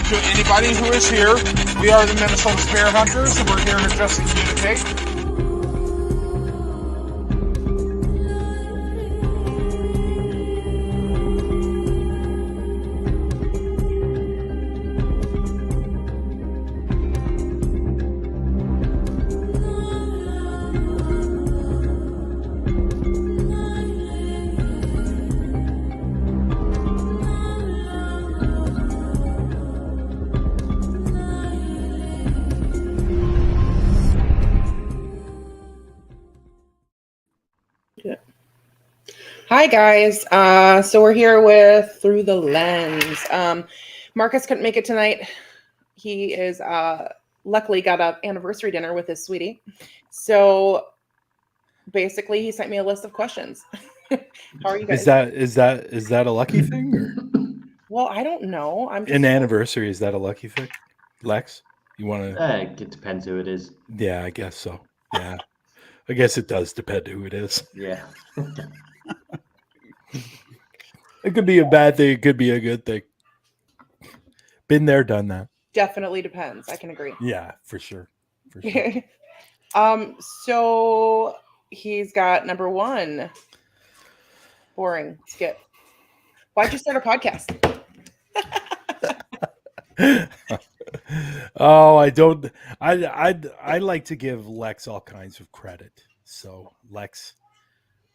to anybody who is here. We are the Minnesota Spirit Hunters, and we're here to just communicate. Hi guys, so we're here with Through the Lens. Marcus couldn't make it tonight. He is luckily got an anniversary dinner with his sweetie. So basically he sent me a list of questions. How are you guys? Is that a lucky thing, or? Well, I don't know. I'm just An anniversary, is that a lucky thing? Lex, you want to? It depends who it is. Yeah, I guess so. Yeah, I guess it does depend who it is. Yeah. It could be a bad thing. It could be a good thing. Been there, done that. definitely depends. I can agree. Yeah, for sure. For sure. So he's got number one. Boring. Skip. Why'd you start a podcast? Oh, I don't. I like to give Lex all kinds of credit. So Lex,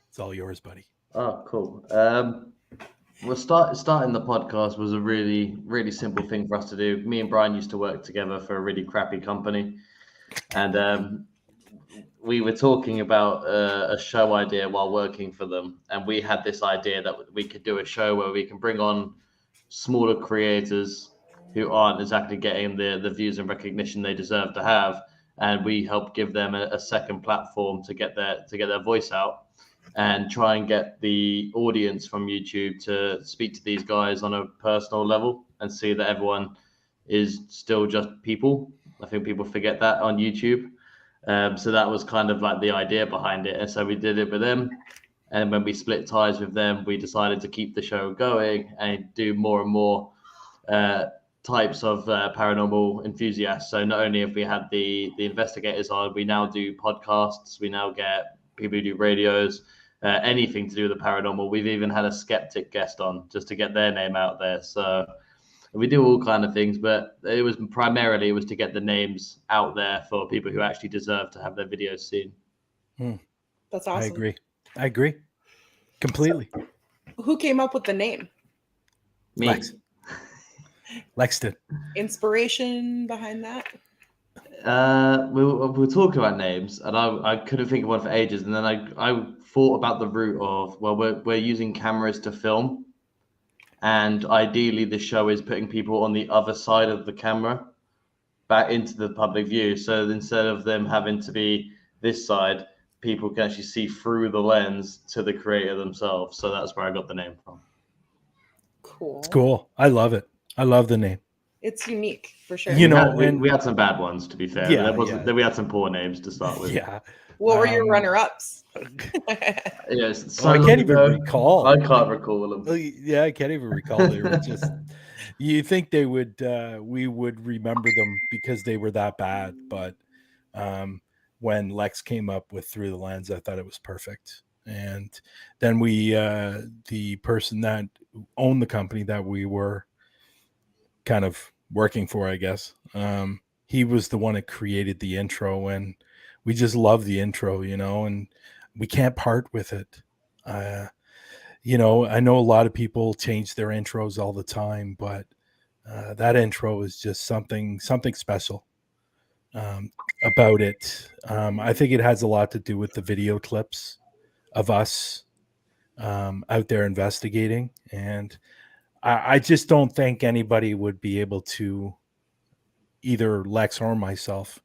it's all yours, buddy. Oh, cool. Well, starting the podcast was a really, really simple thing for us to do. Me and Bryan used to work together for a really crappy company, and we were talking about a show idea while working for them, and we had this idea that we could do a show where we can bring on smaller creators who aren't exactly getting the views and recognition they deserve to have, and we help give them a second platform to get their voice out, and try and get the audience from YouTube to speak to these guys on a personal level and see that everyone is still just people. I think people forget that on YouTube. So that was kind of like the idea behind it. And so we did it with them. And when we split ties with them, we decided to keep the show going and do more and more types of paranormal enthusiasts. So not only have we had the investigators on, we now do podcasts. We now get people who do radios, anything to do with the paranormal. We've even had a skeptic guest on just to get their name out there. So we do all kind of things, but it was to get the names out there for people who actually deserve to have their videos seen. That's awesome. I agree. Completely. So, who came up with the name? Me. Lex did. Inspiration behind that? We were talking about names, and I couldn't think of one for ages. And then I thought about the route of, well, we're using cameras to film, and ideally the show is putting people on the other side of the camera back into the public view. So instead of them having to be this side, people can actually see through the lens to the creator themselves. So that's where I got the name from. Cool. It's cool. I love it. I love the name. It's unique for sure. You know, we had some bad ones, to be fair. Yeah, we had some poor names to start with. Yeah. What were your runner-ups? Yes, I can't even recall. I can't recall them. Yeah, I can't even recall. They were just. You think they would? We would remember them because they were that bad. But when Lex came up with Through the Lens, I thought it was perfect. And then the person that owned the company that we were kind of working for, I guess, he was the one that created the intro, and we just love the intro, and we can't part with it. I know a lot of people change their intros all the time, but that intro is just something special about it. I think it has a lot to do with the video clips of us out there investigating, and I just don't think anybody would be able to, either Lex or myself,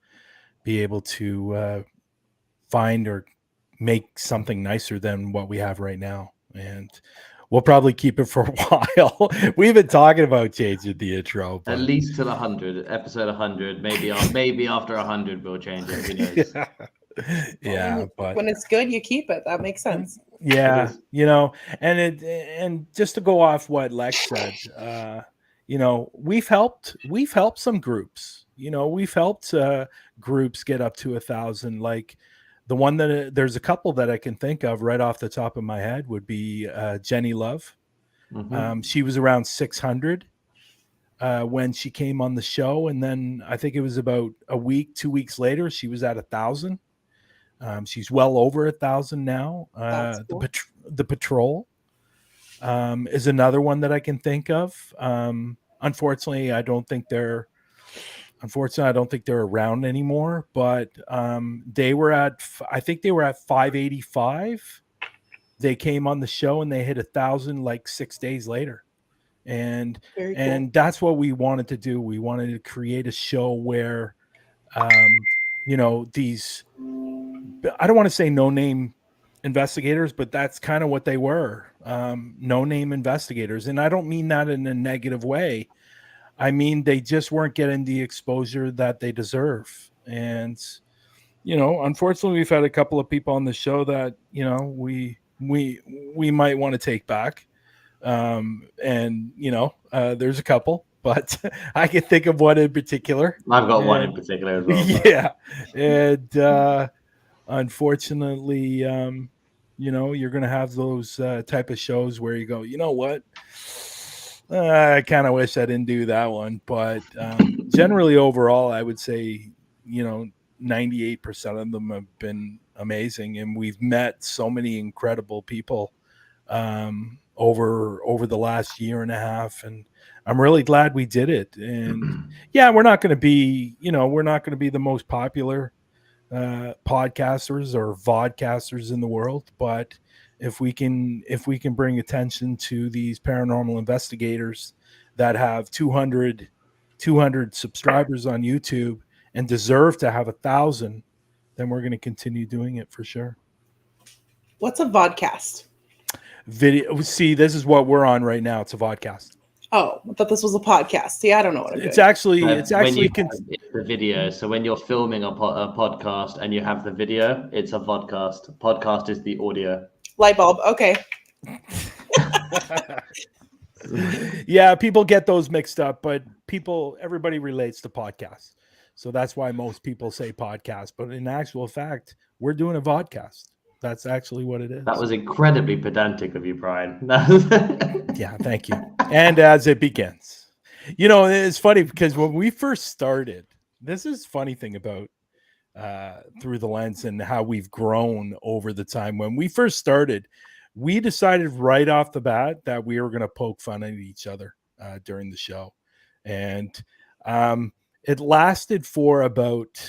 be able to find or make something nicer than what we have right now. And we'll probably keep it for a while. We've been talking about changing the intro. But... At least till 100, episode 100. Maybe after 100 we'll change it. Who knows? Yeah, but when it's good, you keep it. That makes sense. Yeah, and just to go off what Lex said, we've helped some groups. We've helped groups get up to 1,000. Like the one that there's a couple that I can think of right off the top of my head would be Jenny Love. She was around 600 when she came on the show, and then I think it was about 2 weeks later she was at 1,000. She's well over 1,000 now. Cool. The Patrol is another one that I can think of. Unfortunately, I don't think they're around anymore. But they were at 585. They came on the show and they hit 1,000 like 6 days later. And that's what we wanted to do. We wanted to create a show where, these, I don't want to say no-name investigators, but that's kind of what they were, no-name investigators. And I don't mean that in a negative way. I mean, they just weren't getting the exposure that they deserve. And, unfortunately, we've had a couple of people on the show that, we might want to take back. There's a couple, but I can think of one in particular. I've got one in particular as well. Yeah. And unfortunately, you're going to have those type of shows where you go, you know what? I kind of wish I didn't do that one. But generally, overall, I would say, 98% of them have been amazing. And we've met so many incredible people over the last year and a half, and I'm really glad we did it. And yeah, we're not going to be the most popular podcasters or vodcasters in the world, but if we can bring attention to these paranormal investigators that have 200 subscribers on YouTube and deserve to have 1,000, then we're going to continue doing it for sure. What's a vodcast? Video. See, this is what we're on right now. It's a vodcast. Oh, I thought this was a podcast. See, I don't know what I'm doing. It's actually it's the video. So when you're filming a podcast and you have the video, it's a vodcast. Podcast is the audio. Light bulb. Okay. Yeah, people get those mixed up, but everybody relates to podcasts. So that's why most people say podcast. But in actual fact, we're doing a vodcast. That's actually what it is. That was incredibly pedantic of you, Bryan. Yeah, thank you. And as it begins, it's funny because when we first started, this is funny thing about Through the Lens and how we've grown over the time. When we first started, we decided right off the bat that we were going to poke fun at each other during the show. And it lasted for about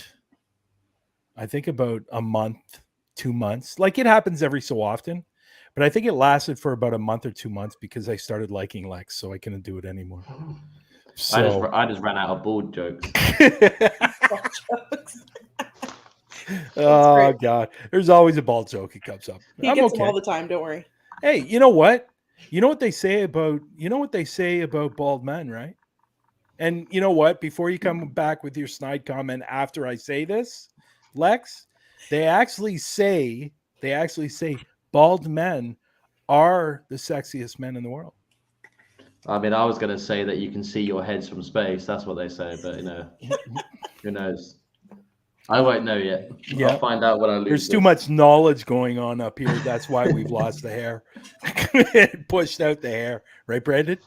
a month, 2 months. Like it happens every so often, but I think it lasted for about a month or 2 months because I started liking Lex, so I couldn't do it anymore. So I just ran out of bald jokes. Oh God, there's always a bald joke that comes up. He gets them all the time. Don't worry. Hey, you know what? You know what they say about bald men, right? And you know what? Before you come back with your snide comment after I say this, Lex, they actually say bald men are the sexiest men in the world. I mean, I was going to say that you can see your heads from space. That's what they say, but who knows? I won't know yet. Yeah. I'll find out when I lose. There's too much knowledge going on up here. That's why we've lost the hair. Pushed out the hair, right, Brandon?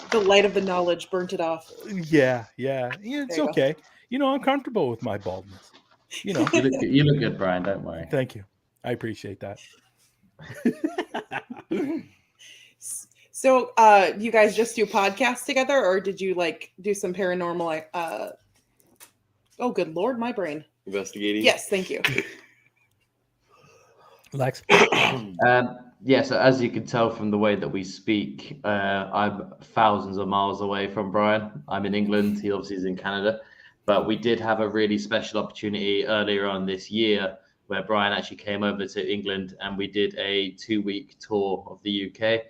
The light of the knowledge burnt it off. Yeah, it's okay. I'm comfortable with my baldness. You look good, Bryan. Don't worry. Thank you. I appreciate that. So, you guys just do podcasts together, or did you do some paranormal? Oh, good Lord, my brain. Investigating. Yes, thank you. Lex. Yeah. So as you can tell from the way that we speak, I'm thousands of miles away from Bryan. I'm in England. He obviously is in Canada. But we did have a really special opportunity earlier on this year where Bryan actually came over to England and we did a 2-week tour of the UK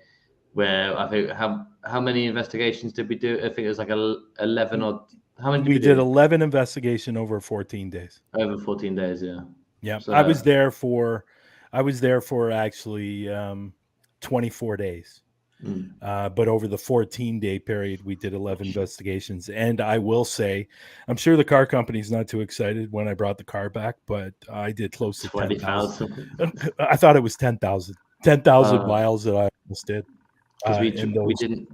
where I think how many investigations did we do? I think it was like 11 or how many? We did 11 investigations over 14 days. Over 14 days, yeah. Yeah, so, I was there for actually 24 days. But over the 14-day period, we did 11 investigations. And I will say, I'm sure the car company's not too excited when I brought the car back, but I did close to 10,000. I thought it was 10,000 miles that I almost did. Because we didn't.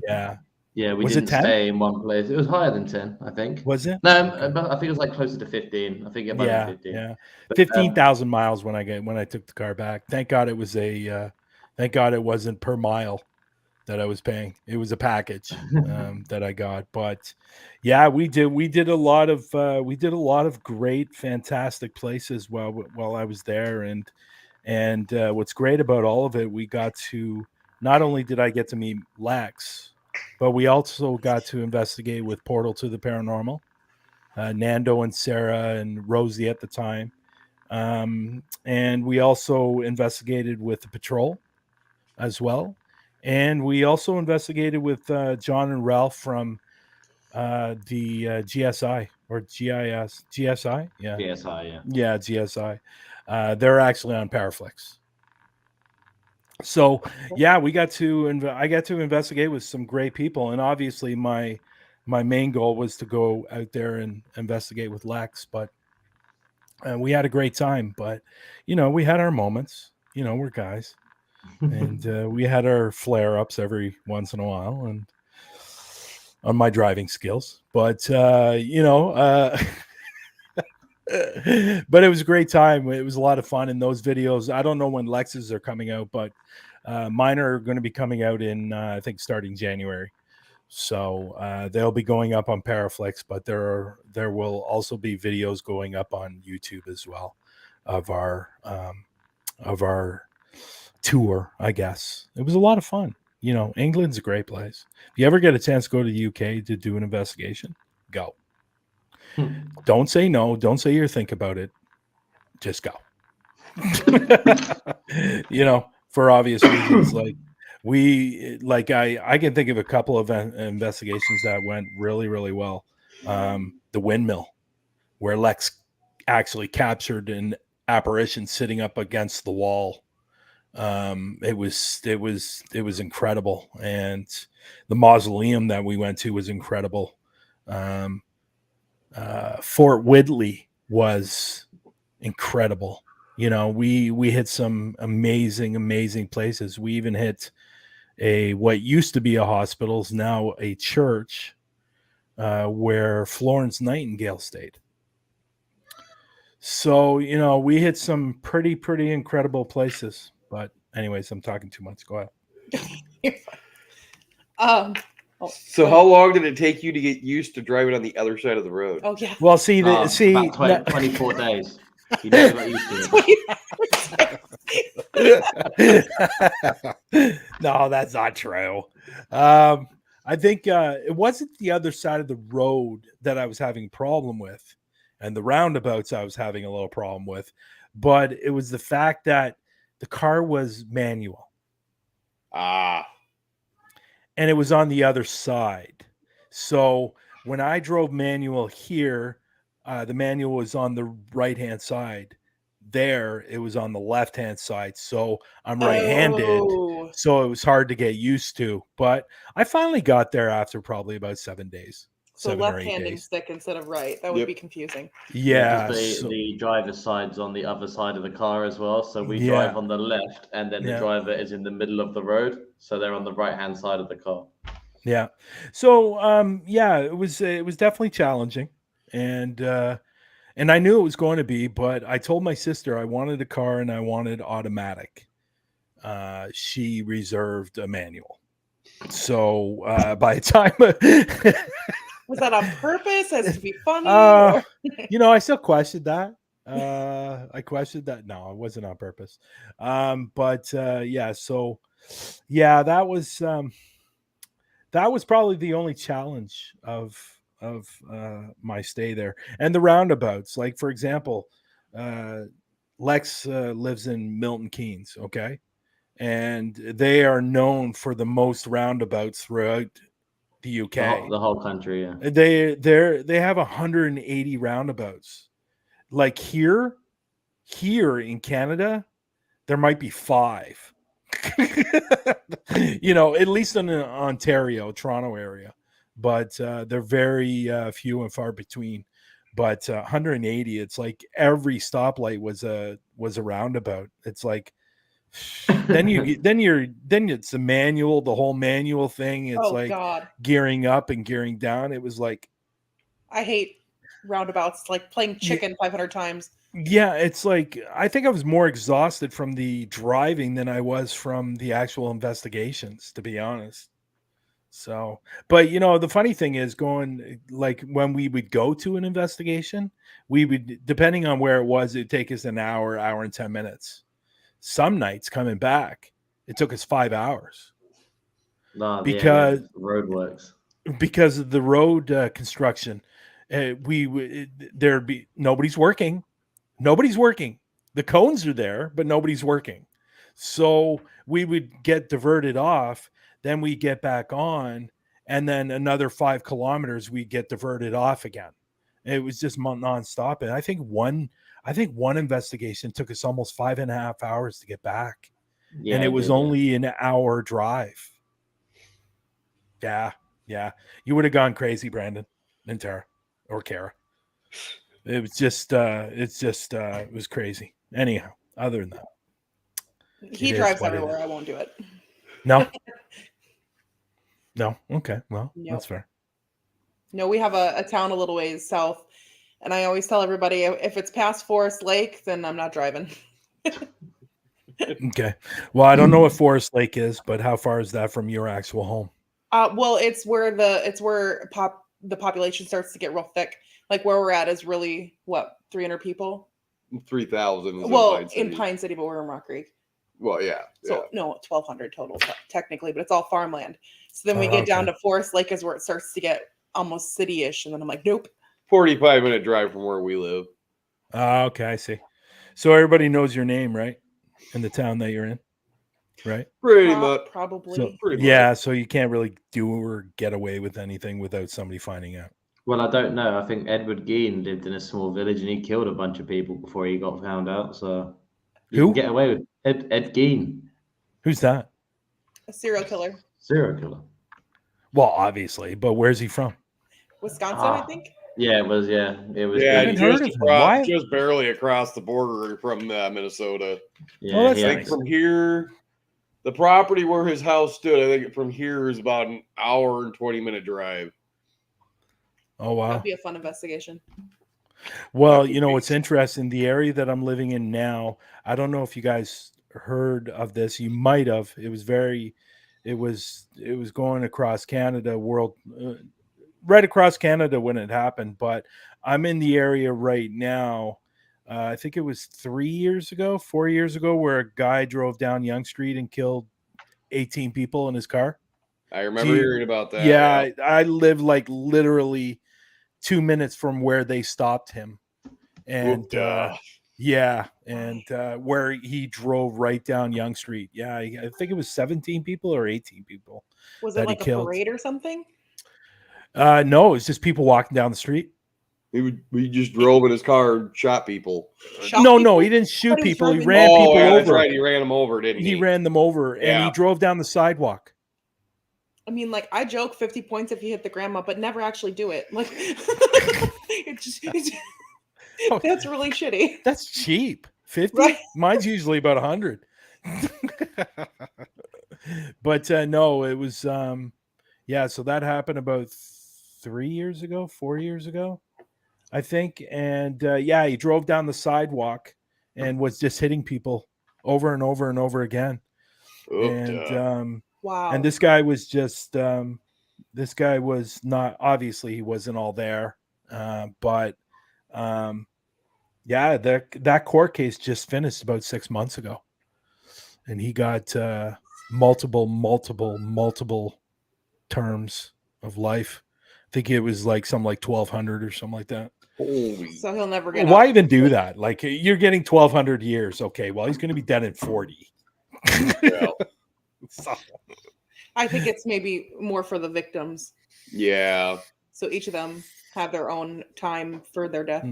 Yeah. Yeah, we Was didn't it 10? stay in one place. It was higher than 10, I think. Was it? No, Okay. I think it was like closer to 15. I think it might be 15. Yeah. But, 15,000 miles when I took the car back. Thank God it was thank God it wasn't per mile that I was paying. It was a package that I got. But yeah, we did a lot of great, fantastic places while I was there. And what's great about all of it, we got to, not only did I get to meet Lex, but we also got to investigate with Portal to the Paranormal, Nando and Sarah and Rosie at the time. And we also investigated with the patrol as well. And we also investigated with John and Ralph from the GSI or GIS. GSI? Yeah. GSI, yeah. Yeah, GSI. They're actually on ParaPost. So yeah, I got to investigate with some great people, and obviously my main goal was to go out there and investigate with Lex. But we had a great time. But we had our moments. We're guys, and we had our flare ups every once in a while, and on my driving skills. But but it was a great time. It was a lot of fun. And those videos, I don't know when Lex's are coming out, but mine are going to be coming out in I think starting January. So they'll be going up on ParaPost, but there will also be videos going up on YouTube as well of our tour. I guess it was a lot of fun. England's a great place. If you ever get a chance to go to the UK to do an investigation, go. Don't say no. Don't say you think about it. Just go. For obvious reasons. I can think of a couple of investigations that went really, really well. The windmill, where Lex actually captured an apparition sitting up against the wall. It was incredible, and the mausoleum that we went to was incredible. Fort Whitley was incredible. We hit some amazing places. We even hit what used to be a hospital is now a church, where Florence Nightingale stayed. So, we hit some pretty incredible places. But anyways, I'm talking too much. Go ahead. So how long did it take you to get used to driving on the other side of the road? Oh yeah. Well, about 24 days. You never got used to it. No, that's not true. I think it wasn't the other side of the road that I was having a problem with, and the roundabouts I was having a little problem with, but it was the fact that the car was manual. And it was on the other side. So when I drove manual here, the manual was on the right-hand side. There, it was on the left-hand side. So I'm right-handed. Oh. So it was hard to get used to. But I finally got there after probably about 7 days. So 7 or 8 left-handing days. stick instead of right. That would be confusing. Yeah. The driver's side's on the other side of the car as well. So we drive on the left, and then the driver is in the middle of the road. So they're on the right-hand side of the car. Yeah. So it was definitely challenging. And I knew it was going to be, but I told my sister I wanted a car and I wanted automatic. She reserved a manual. So by the time was that on purpose as to be funny? I still questioned that. I questioned that. No, it wasn't on purpose. That was probably the only challenge of my stay there. And the roundabouts, like for example, Lex lives in Milton Keynes, okay? And they are known for the most roundabouts throughout the UK. The whole country, yeah. They have 180 roundabouts. Like here in Canada, there might be 5. You know, at least in the Ontario, Toronto area, but they're very few and far between. But 180, it's like every stoplight was a roundabout. It's like then it's the manual, the whole manual thing. It's Oh like God, gearing up and gearing down. It was like, I hate roundabouts. Like playing chicken 500 times. yeah, it's like I think I was more exhausted from the driving than I was from the actual investigations, to be honest. So, but you know, the funny thing is going like when we would go to an investigation, we would, depending on where it was, it'd take us an hour, hour and 10 minutes. Some nights coming back, it took us 5 hours No, because roadworks. because of the road construction. There'd be nobody's working. The cones are there, but nobody's working. So we would get diverted off, then we get back on, and then another 5 kilometers we get diverted off again. It was just nonstop. And I think one investigation took us almost 5.5 hours to get back. Yeah, And it was did, only an hour drive. Yeah. You would have gone crazy, Brandon and Tara or Kara. It was just it was crazy. Anyhow, other than that. He It is drives what it everywhere. is. I won't do it. No. Okay. Well, Nope. that's fair. No, we have a town a little ways south, and I always tell everybody if it's past Forest Lake, then I'm not driving. Okay. Well, I don't know what Forest Lake is, but how far is that from your actual home? Well, it's where the population starts to get real thick. Like where we're at is really 300 people. 3,000. Well, in Pine City, but we're in Rock Creek. Well, yeah. So no, 1,200 total technically, but it's all farmland. So then we Oh, get down okay. to Forest Lake is where it starts to get almost city-ish, and then I'm like, nope. 45-minute drive from where we live. Okay, I see. So everybody knows your name, right? In the town that you're in, right? Pretty much. Probably. So, Pretty yeah, much. so you can't really do or get away with anything without somebody finding out. Well, I don't know. I think Edward Gein lived in a small village and he killed a bunch of people before he got found out. So you Who? can get away with Ed Gein, Who's that? A serial killer. serial killer. Well, obviously, but where's he from? Wisconsin, I think. Yeah, it was. Yeah, it was. Yeah, haven't heard of him. Why? just barely across the border from Minnesota. Yeah, Oh, that's I he think nice. from here, the property where his house stood, I think from here is about an hour and 20-minute drive. Oh, wow. That'd be a fun investigation. Well, That you know would be- what's interesting? The area that I'm living in now, I don't know if you guys heard of this. You might have. It was going across Canada, right across Canada when it happened. But I'm in the area right now. I think it was 4 years ago, where a guy drove down Yonge Street and killed 18 people in his car. I remember hearing about that. Yeah, I live like literally 2 minutes from where they stopped him. And where he drove right down Yonge Street. Yeah, I think it was 17 people or 18 people. Was that it he like a killed. parade or something? No, it's just people walking down the street. He just drove in his car and shot people. Shot No, people? he didn't shoot thought he was people. He driving- ran people yeah, over. that's right. He ran them over, didn't he? He ran them over and Yeah. he drove down the sidewalk. I mean, like I joke 50 points if you hit the grandma, but never actually do it. Like that's really shitty. That's cheap. 50? Right. Mine's usually about 100. But no, it was so that happened about 4 years ago, I think. And he drove down the sidewalk and was just hitting people over and over and over again. Wow. And this guy was just this guy was not, obviously he wasn't all there, but that court case just finished about 6 months ago, and he got multiple terms of life. I think it was like something like 1,200 or something like that. Holy. So he'll never get Why out. even do that? Like, you're getting 1,200 years. Okay, well, he's going to be dead in 40. Well, So, I think it's maybe more for the victims. yeah. So each of them have their own time for their death.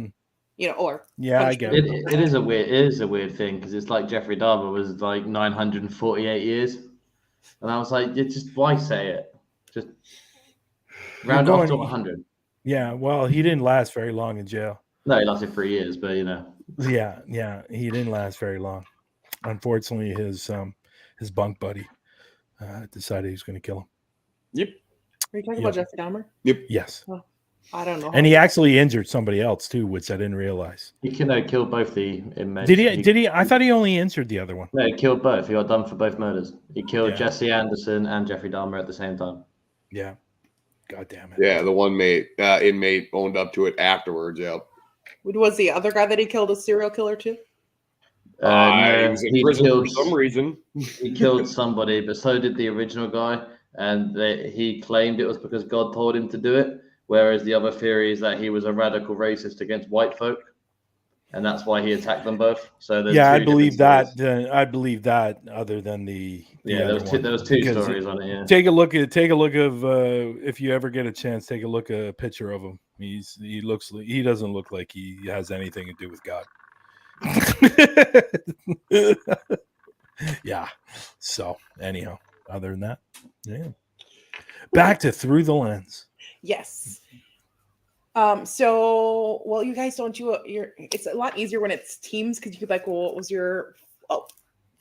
or Yeah, I get it. It is a weird thing because it's like Jeffrey Dahmer was like 948 years, and I was like, just why say it? Just round it off to 100. Yeah, well, he didn't last very long in jail. No, he lasted 3 years, but Yeah, he didn't last very long. Unfortunately, his bunk buddy decided he was going to kill him. Yep. Are you talking about Jeffrey Dahmer? Yep. Yes. Oh, I don't know. And he actually injured somebody else too, which I didn't realize. he killed both the inmates. Did he? I thought he only injured the other one. No, he killed both. He got done for both murders. He killed Yeah. Jesse Anderson and Jeffrey Dahmer at the same time. Yeah. God damn it. Yeah, the one inmate owned up to it afterwards. Yep. Was the other guy that he killed a serial killer too? He was in prison for some reason. He killed somebody, but so did the original guy. And he claimed it was because God told him to do it. Whereas the other theory is that he was a radical racist against white folk. And that's why he attacked them both. So I believe that. I believe that. Other than the there was two stories on it. Yeah. Take a look of if you ever get a chance, take a look at a picture of him. He doesn't look like he has anything to do with God. Yeah. So anyhow, other than that, yeah. Back to Through the Lens. Yes. So, well, you guys don't do it's a lot easier when it's teams because you could like, well, what was your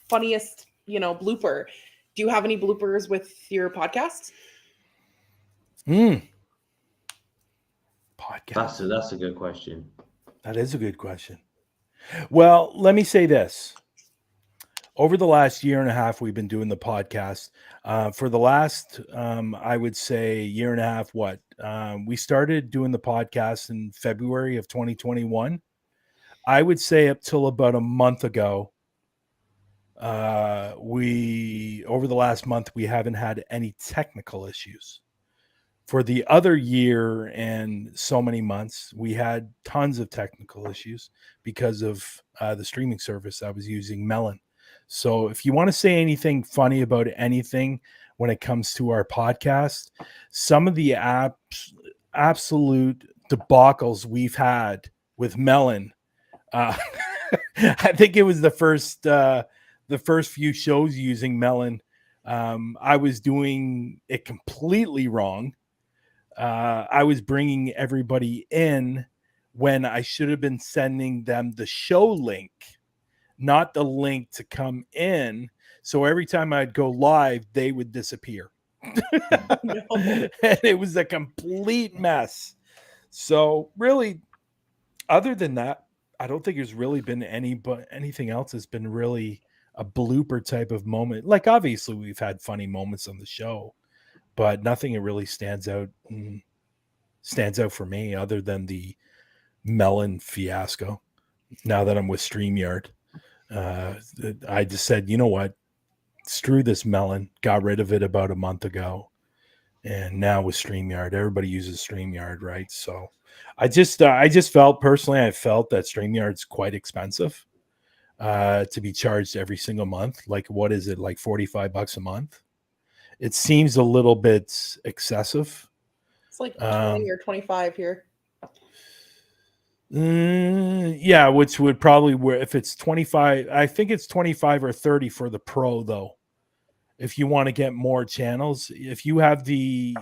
funniest, blooper? Do you have any bloopers with your podcast? Podcast. That's a good question. That is a good question. Well, let me say this. Over the last year and a half, we've been doing the podcast. For the last, I would say, year and a half, we started doing the podcast in February of 2021. I would say up till about a month ago, over the last month, we haven't had any technical issues. For the other year and so many months, we had tons of technical issues because of the streaming service I was using, Melon. So if you want to say anything funny about anything when it comes to our podcast, some of the absolute debacles we've had with Melon, I think it was the first few shows using Melon. I was doing it completely wrong. I was bringing everybody in when I should have been sending them the show link, not the link to come in. So every time I'd go live, they would disappear. And it was a complete mess. So really, other than that, I don't think there's really been anything else that's been really a blooper type of moment. Like, obviously, we've had funny moments on the show, but nothing that really stands out for me other than the Melon fiasco. Now that I'm with StreamYard, I just said, you know what? Screw this Melon. Got rid of it about a month ago. And now with StreamYard, everybody uses StreamYard, right? So I just felt that StreamYard's quite expensive to be charged every single month. Like, what is it? Like $45 a month? It seems a little bit excessive. It's like 20 or 25 here. Yeah, which would probably, if it's 25, I think it's 25 or 30 for the Pro though. If you want to get more channels, if you have the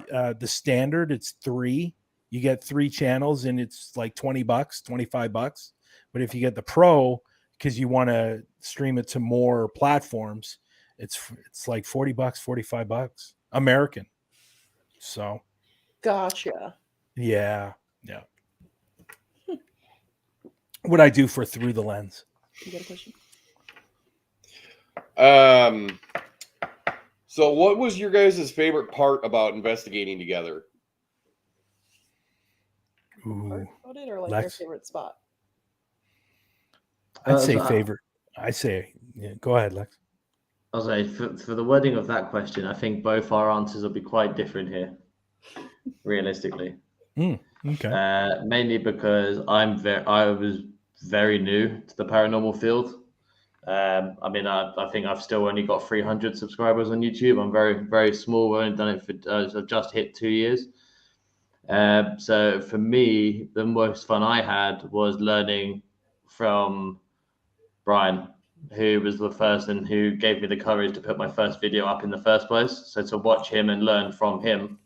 standard, it's 3. You get 3 channels and it's like $20, $25. But if you get the Pro, because you want to stream it to more platforms, it's like $40, $45 American. So gotcha. Yeah. What I do for Through the Lens. You got a question? So what was your guys' favorite part about investigating together? Ooh, About it, or like Lex? your favorite spot? I'd say favorite. Go ahead, Lex. I'll say for the wording of that question, I think both our answers will be quite different here, realistically. Okay. Mainly because I was very new to the paranormal field. I think I've still only got 300 subscribers on YouTube. I'm very, very small. I've only done it for I've just hit 2 years. So for me, the most fun I had was learning from Bryan, who was the person who gave me the courage to put my first video up in the first place. So to watch him and learn from him,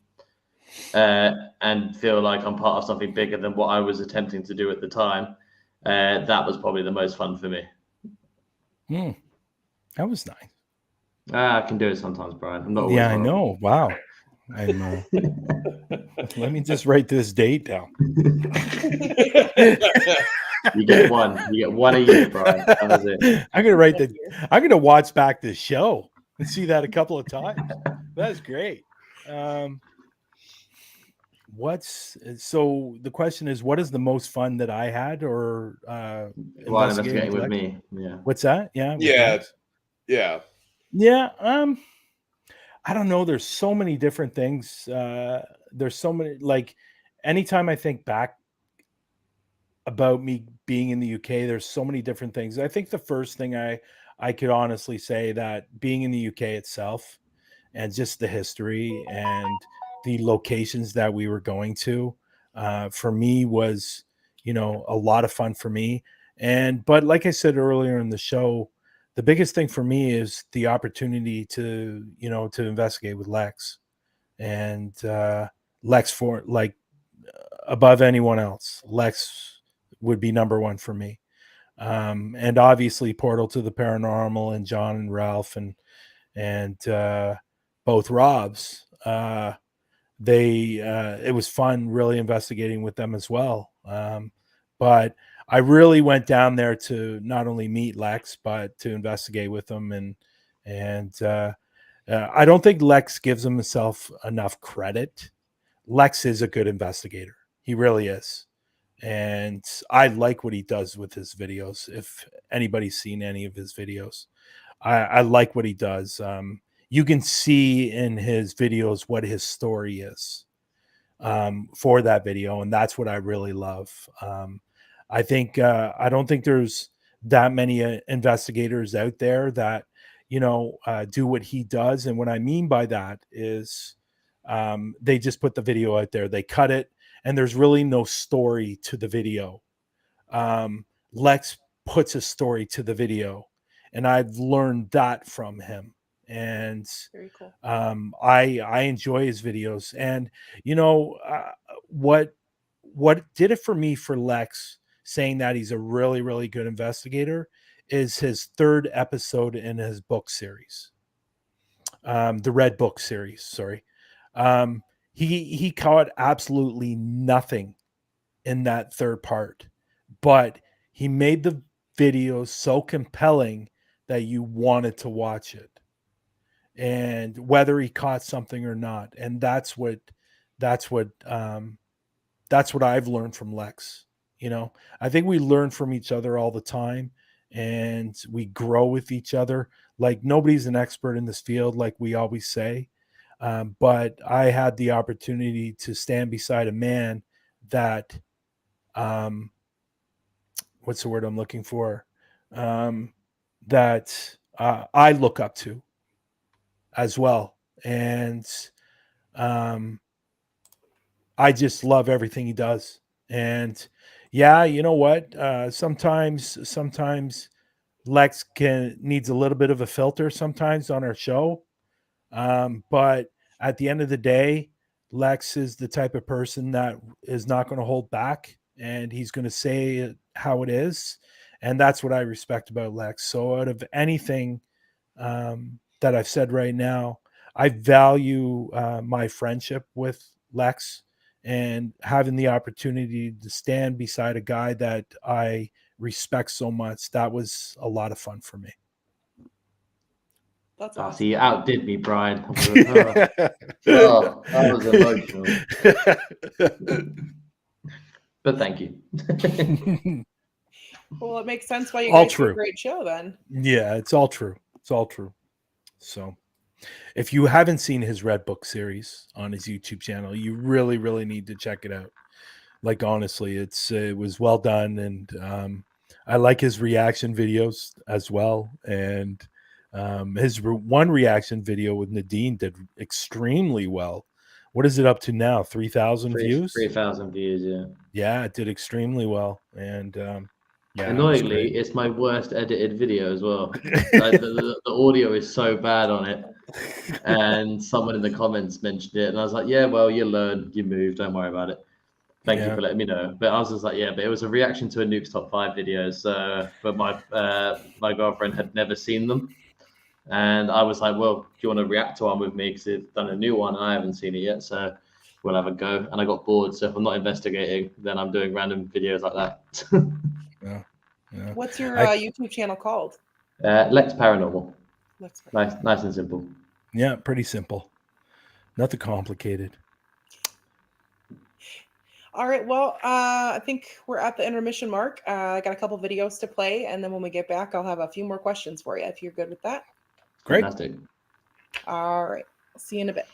and feel like I'm part of something bigger than what I was attempting to do at the time, that was probably the most fun for me. That was nice. I can do it sometimes, Bryan. I'm not always Yeah, I horrible. know. Wow. I'm, let me just write this date down. You get one. You get one a year, Bryan. That was it. I'm gonna watch back this show and see that a couple of times. That's great. So the question is, what is the most fun that I had, or While investigating with me? Yeah. What's that? Yeah. Yeah. I don't know. There's so many different things. There's so many, like, anytime I think back about me being in the UK, there's so many different things. I think the first thing I could honestly say that being in the UK itself, and just the history and the locations that we were going to, for me was, a lot of fun for me. But like I said earlier in the show, the biggest thing for me is the opportunity to investigate with Lex, and Lex, for like, above anyone else, Lex would be number one for me. And obviously Portal to the Paranormal and John and Ralph and both Robs, it was fun really investigating with them as well. But I really went down there to not only meet Lex, but to investigate with him. And I don't think Lex gives himself enough credit. Lex is a good investigator. He really is. And I like what he does with his videos. If anybody's seen any of his videos, I like what he does. You can see in his videos what his story is for that video. And that's what I really love. I don't think there's that many investigators out there that, do what he does. And what I mean by that is they just put the video out there, they cut it, and there's really no story to the video. Lex puts a story to the video, and I've learned that from him. And Very cool. I enjoy his videos. And what did it for me for Lex saying that he's a really, really good investigator is his third episode in his book series, the Red Book series. Sorry. He caught absolutely nothing in that third part, but he made the video so compelling that you wanted to watch it, and whether he caught something or not. And that's what I've learned from Lex. I think we learn from each other all the time, and we grow with each other. Like, nobody's an expert in this field, like we always say. But I had the opportunity to stand beside a man that, what's the word I'm looking for? That I look up to as well. And I just love everything he does. And yeah, you know what? Sometimes Lex needs a little bit of a filter sometimes on our show. But at the end of the day, Lex is the type of person that is not going to hold back, and he's going to say it how it is. And that's what I respect about Lex. So out of anything that I've said right now, I value my friendship with Lex, and having the opportunity to stand beside a guy that I respect so much. That was a lot of fun for me. That's Oh, awesome. so you outdid me, Bryan. That was emotional. But thank you. Well, it makes sense why you All guys true. do a great show then. Yeah, it's all true. It's all true. So if you haven't seen his Red Book series on his YouTube channel, you really, really need to check it out. Like, honestly, it was well done. And I like his reaction videos as well. And his one reaction video with Nadine did extremely well, What is it up to now? 3,000 views? 3,000 views, yeah. Yeah, it did extremely well. And yeah, annoyingly, it's my worst edited video as well. Like the audio is so bad on it. And someone in the comments mentioned it, and I was like, yeah, well, you learn, you move, don't worry about it. Thank you for letting me know. But I was just like, yeah, but it was a reaction to a Nuke's Top 5 videos. But my girlfriend had never seen them. And I was like, well, do you want to react to one with me? Because they've done a new one and I haven't seen it yet. So we'll have a go. And I got bored. So if I'm not investigating, then I'm doing random videos like that. Yeah. What's your YouTube channel called? LexParanormal. LexParanormal. Nice and simple. Yeah, pretty simple. Nothing complicated. All right. Well, I think we're at the intermission mark. I got a couple videos to play, and then when we get back, I'll have a few more questions for you if you're good with that. Great. Fantastic. All right. I'll see you in a bit.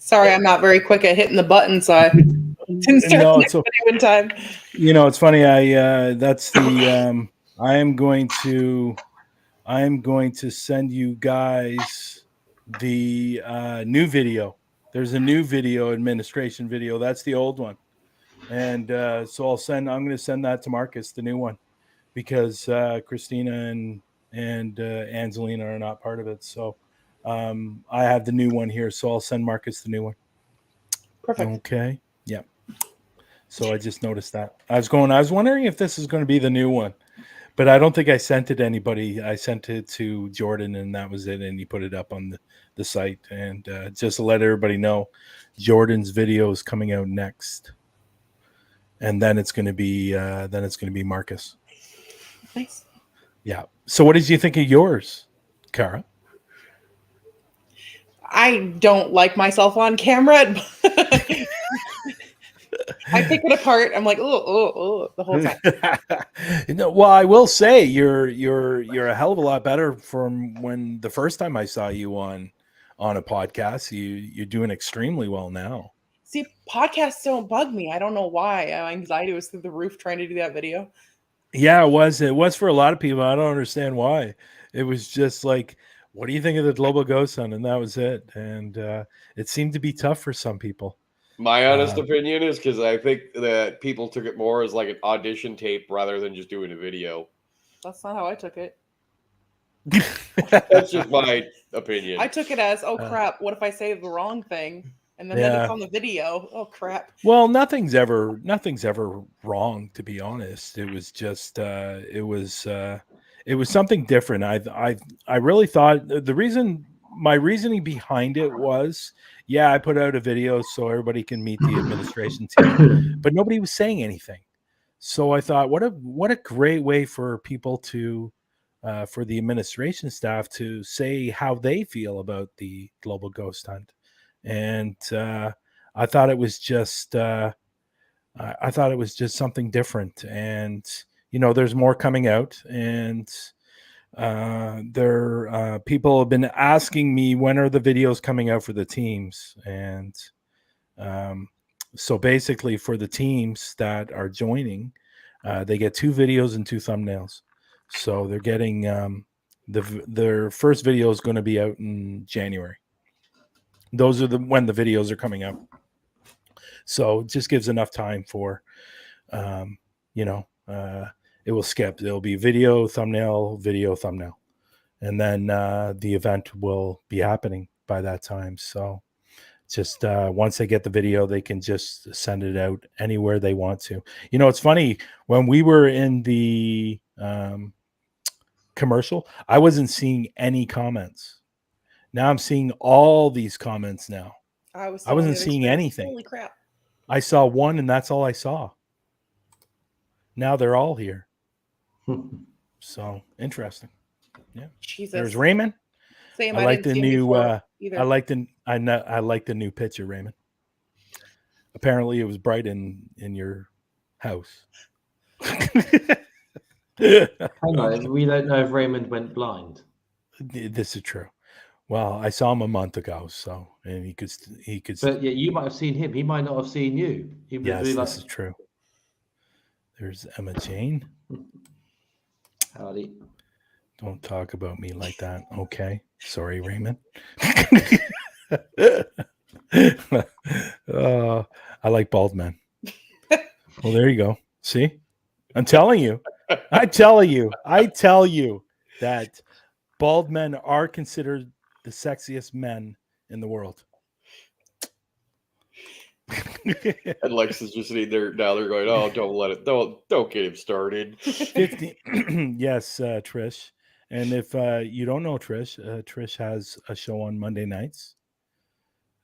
Sorry, I'm not very quick at hitting the button, so I didn't start the next video in time. You know, it's funny. That's the I am going to send you guys the new video. There's a new video, administration video. That's the old one, and so I'm going to send that to Marcus, the new one, because Christina and Angelina are not part of it. So I have the new one here, so I'll send Marcus the new one. Perfect. Okay. Yeah. So I just noticed that. I was wondering if this is going to be the new one, but I don't think I sent it to anybody. I sent it to Jordan, and that was it. And he put it up on the site. And just to let everybody know, Jordan's video is coming out next, and then it's going to be Marcus. Nice. Yeah. So what did you think of yours, Cara? I don't like myself on camera. I pick it apart. I'm like, oh, the whole time. Well, I will say you're a hell of a lot better from when the first time I saw you on a podcast. You're doing extremely well now. See, podcasts don't bug me. I don't know why. My anxiety was through the roof trying to do that video. Yeah, it was for a lot of people. I don't understand why. It was just like, what do you think of the Global Ghost Hunt? And that was it. And it seemed to be tough for some people. My honest opinion is because I think that people took it more as like an audition tape rather than just doing a video. That's not how I took it. That's just my opinion. I took it as, oh crap, what if I say the wrong thing? And then it's on the video. Oh crap. Well, nothing's ever wrong, to be honest. It was just it was something different. I really thought my reasoning behind it was, yeah, I put out a video so everybody can meet the administration team, but nobody was saying anything. So I thought, what a great way for people to for the administration staff to say how they feel about the Global Ghost Hunt. And I thought it was just something different. And there's more coming out, and people have been asking me, when are the videos coming out for the teams? And so basically for the teams that are joining, they get 2 videos and 2 thumbnails. So they're getting their first video is going to be out in January. Those are when the videos are coming out. So it just gives enough time for, it will skip. It'll be video, thumbnail, and then the event will be happening by that time. So just once they get the video, they can just send it out anywhere they want to. It's funny, when we were in the commercial, I wasn't seeing any comments. Now I'm seeing all these comments now. I wasn't seeing anything. Holy crap. I saw one, and that's all I saw. Now they're all here. So interesting. Yeah. Jesus. There's Raymond. Same. I like the new I like the new picture, Raymond. Apparently it was bright in your house. Hang on, we don't know if Raymond went blind. This is true. Well, I saw him a month ago, and he could. But yeah, you might have seen him. He might not have seen you. Yes, this is true. There's Emma Jane. Howdy. Don't talk about me like that, okay? Sorry, Raymond. I like bald men. Well, there you go. See, I'm telling you that bald men are considered the sexiest men in the world. And Lex is just sitting there now. They're going, "Oh, don't get him started." 50. Yes, Trish. And if you don't know Trish, Trish has a show on Monday nights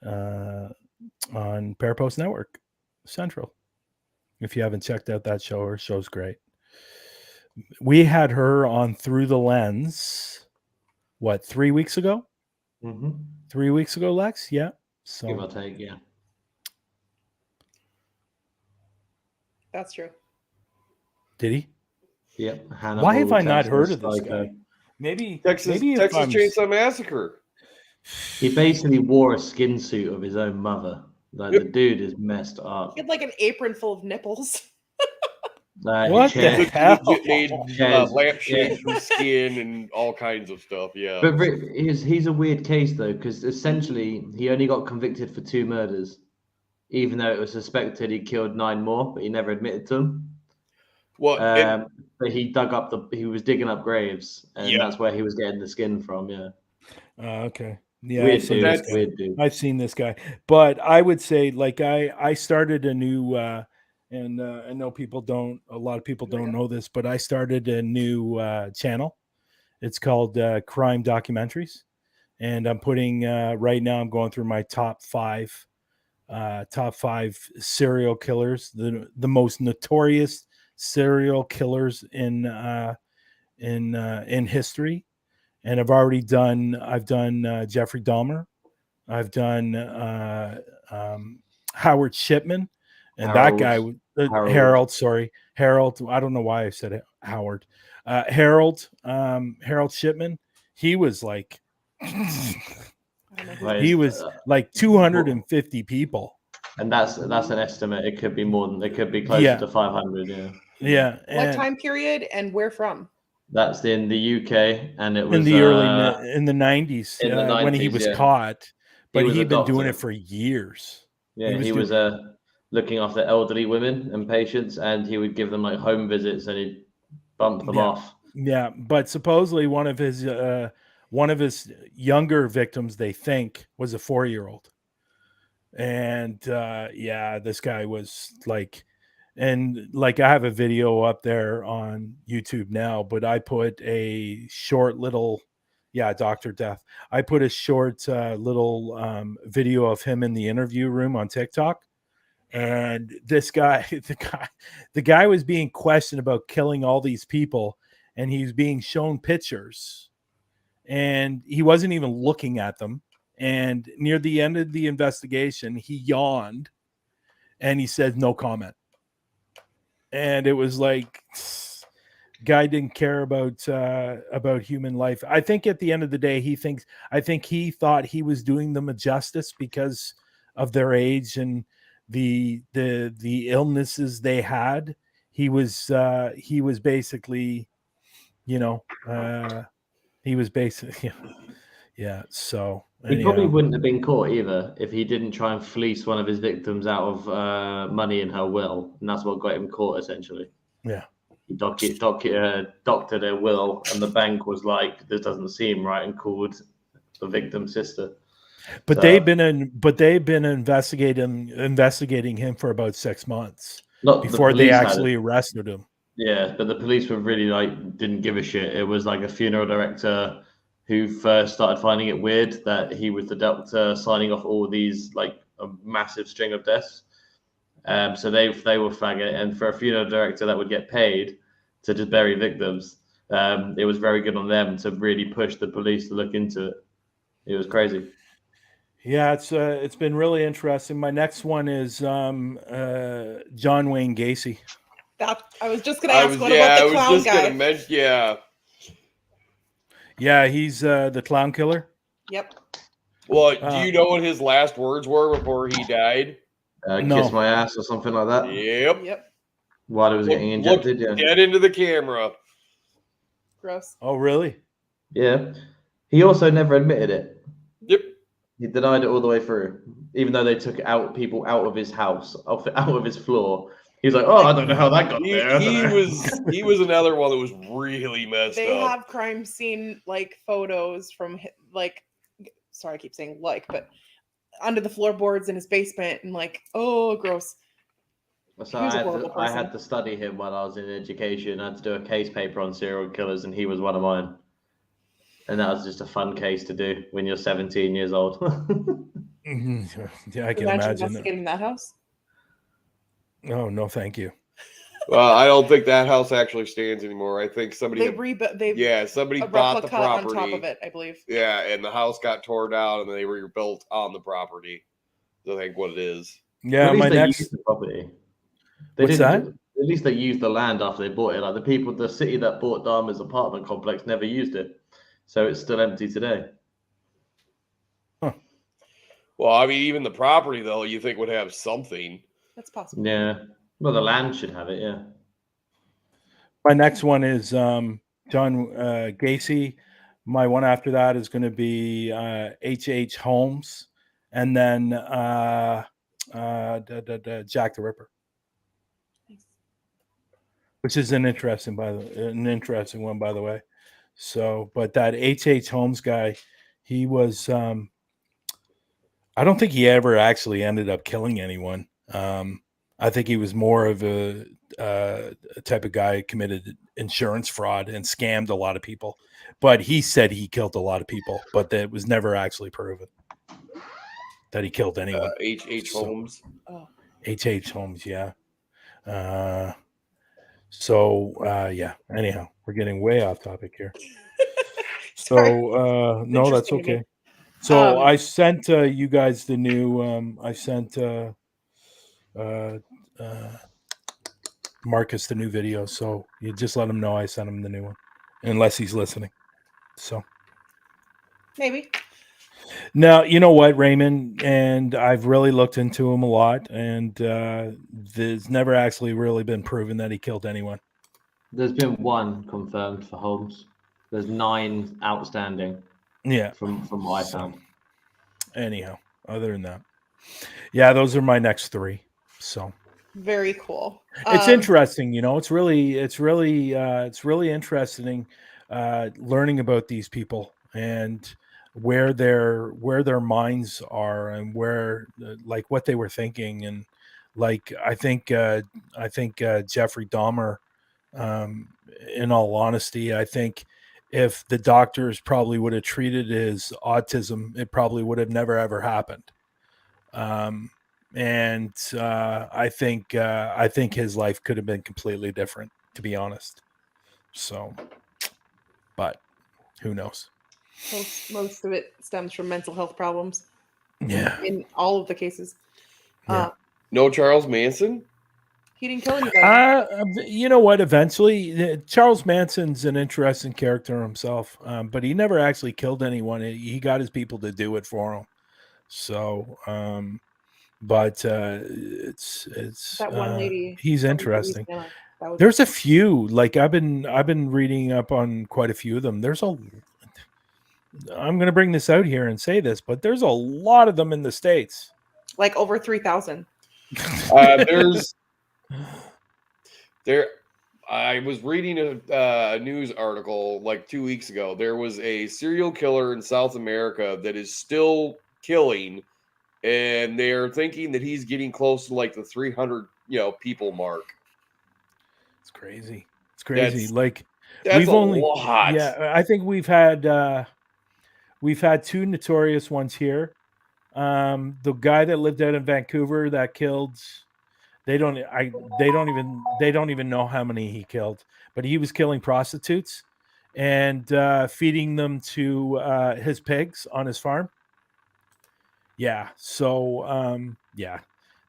on ParaPost Network Central. If you haven't checked out that show, her show's great. We had her on Through the Lens, 3 weeks ago? Mm-hmm. 3 weeks ago, Lex? Yeah. So, give or take, yeah. That's true. Did he? Yep. Hannibal, why have I not heard of this Psycho. guy? Maybe Texas Chainsaw Massacre. He basically wore a skin suit of his own mother. Like, the dude is messed up. He had like an apron full of nipples. What the hell? Made lampshades from skin and all kinds of stuff. Yeah. But he's a weird case though, because essentially he only got convicted for 2 murders, even though it was suspected he killed 9 more, but he never admitted to them. Well, but he was digging up graves, and that's where he was getting the skin from. Yeah. Okay. Yeah, weird dude. I've seen this guy, but I would say, like, I started a new And I know a lot of people don't know this, but I started a new channel. It's called Crime Documentaries. And I'm putting, right now I'm going through my top five serial killers, the most notorious serial killers in history. And I've done Jeffrey Dahmer. I've done Howard Shipman, and Harold. that guy, Harold. Sorry, Harold. I don't know why I said it, Howard. Harold Shipman. He was like, he was like 250 people. And that's an estimate. It could be more than, it could be closer to 500. Yeah. Yeah. What time period and where from? That's in the UK, and it was in the in the 90s, when he was caught, but he'd been doing it for years. Yeah, he was looking after elderly women and patients, and he would give them like home visits, and he'd bump them off. Yeah, but supposedly one of his younger victims, they think, was a 4-year-old, and this guy was like. And like I have a video up there on YouTube now, but I put a short little, Dr. Death. I put a short little video of him in the interview room on TikTok. And this guy, the guy was being questioned about killing all these people, and he's being shown pictures, and he wasn't even looking at them. And near the end of the investigation, he yawned and he said, "No comment." And it was like, guy didn't care about human life. I think at the end of the day, he thought he was doing them a justice because of their age and the illnesses they had. He was basically, So he probably wouldn't have been caught either if he didn't try and fleece one of his victims out of money in her will, and that's what got him caught essentially. Yeah, he doctored their will, and the bank was like, "This doesn't seem right," and called the victim's sister. But they've been investigating him for about 6 months before they actually arrested him. Yeah, but the police were really didn't give a shit. It was like a funeral director who first started finding it weird that he was the doctor signing off all these like a massive string of deaths. So they were flagging it, and for a funeral director that would get paid to just bury victims, it was very good on them to really push the police to look into it. It was crazy. Yeah, it's been really interesting. My next one is John Wayne Gacy. I was just going to ask about the clown guy. Yeah, he's the clown killer. Yep. Well, do you know what his last words were before he died? No. Kiss my ass or something like that. Yep. While he was getting injected. Get into the camera. Gross. Oh, really? Yeah. He also never admitted it. Yep. He denied it all the way through, even though they took people out of his house, out of his floor. He was like, "Oh, I don't know how that got there." He was another one that was really messed up. They have crime scene photos from sorry, I keep saying but under the floorboards in his basement, and oh, gross. So I had to study him while I was in education. I had to do a case paper on serial killers, and he was one of mine. And that was just a fun case to do when you're 17 years old. Yeah, I can imagine. Investigating that house? Oh, no, thank you. Well, I don't think that house actually stands anymore. I think somebody somebody bought the property on top of it, I believe. Yeah, and the house got torn down, and they rebuilt on the property. I think what it is. Yeah, at least my used the property. What's that? At least they used the land after they bought it. Like the city that bought Dahmer's apartment complex never used it, so it's still empty today. Huh. Well, I mean, even the property though, you think would have something. That's possible. Yeah. Well, the land should have it, yeah. My next one is John Gacy. My one after that is going to be H.H. Holmes, and then Jack the Ripper, which is an interesting one, by the way. So, but that H.H. Holmes guy, he was. I don't think he ever actually ended up killing anyone. I think he was more of a type of guy who committed insurance fraud and scammed a lot of people. But he said he killed a lot of people, but that was never actually proven that he killed anyone. H. So- Holmes. Oh, H. Holmes, yeah. Yeah. Anyhow, we're getting way off topic here. sorry. So no, that's interesting to me. okay. So Um, I sent you guys the new. I sent Marcus the new video. So you just let him know I sent him the new one, unless he's listening. So Maybe. now you know what, Raymond, and I've really looked into him a lot, and there's never actually really been proven that he killed anyone. There's been one confirmed for Holmes. There's 9 outstanding Yeah. from what I found. Anyhow, other than that, yeah, those are my next 3. So Very cool. it's interesting, you know. It's really interesting learning about these people and where their minds are and where like what they were thinking, and like I think Jeffrey Dahmer. In all honesty, I think if the doctors probably would have treated his autism, it probably would have never ever happened. And I think his life could have been completely different, to be honest. So, but who knows? most of it stems from mental health problems Yeah. in all of the cases. Yeah. No Charles Manson. He didn't kill anybody. You know what? Eventually, Charles Manson's an interesting character himself, but he never actually killed anyone. He got his people to do it for him. So, but it's That one lady. he's from interesting. Louisiana, that was There's a few, like I've been reading up on quite a few of them. I'm going to bring this out here and say this, but there's a lot of them in the States. like over 3,000. I was reading a news article like 2 weeks ago. There was a serial killer in South America that is still killing, and they're thinking that he's getting close to like the 300 people mark. It's crazy. It's crazy. That's we've a only lot. Yeah, I think we've had 2 notorious ones here. The guy that lived out in Vancouver that killed, they don't even know how many he killed, but he was killing prostitutes and feeding them to his pigs on his farm. Yeah. So yeah,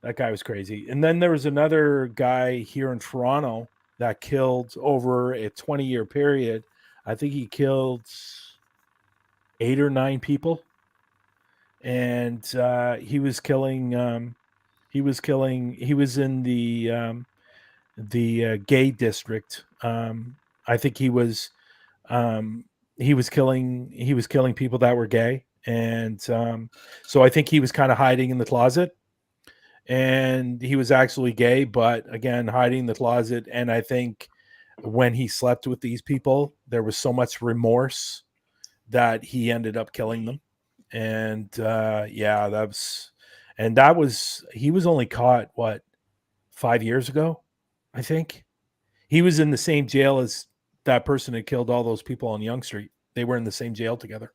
that guy was crazy. And then there was another guy here in Toronto that killed over a 20-year period. I think he killed 8 or 9 people. And he was killing. He was in the gay district. I think he was killing people that were gay, and so I think he was kind of hiding in the closet, and he was actually gay, but again hiding in the closet. And I think when he slept with these people, there was so much remorse that he ended up killing them. And he was only caught 5 years ago. I think he was in the same jail as that person that killed all those people on Yonge Street. They were in the same jail together.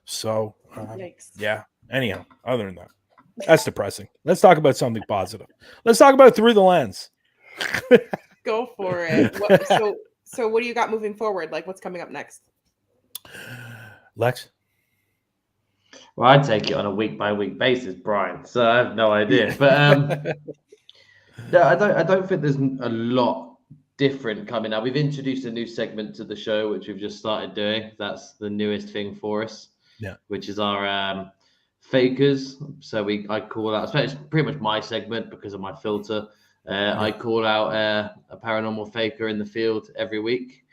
So Yikes. yeah. Anyhow, other than that, that's depressing. Let's talk about something positive. Let's talk about Through the Lens. Go for it. So what do you got moving forward? Like, what's coming up next? Lex? Well, I take it on a week-by-week basis, Brian. So I have no idea. But no, I don't think there's a lot different coming up. We've introduced a new segment to the show, which we've just started doing. That's the newest thing for us. Yeah. Which is our fakers. So I call out, it's pretty much my segment because of my filter. I call out a paranormal faker in the field every week,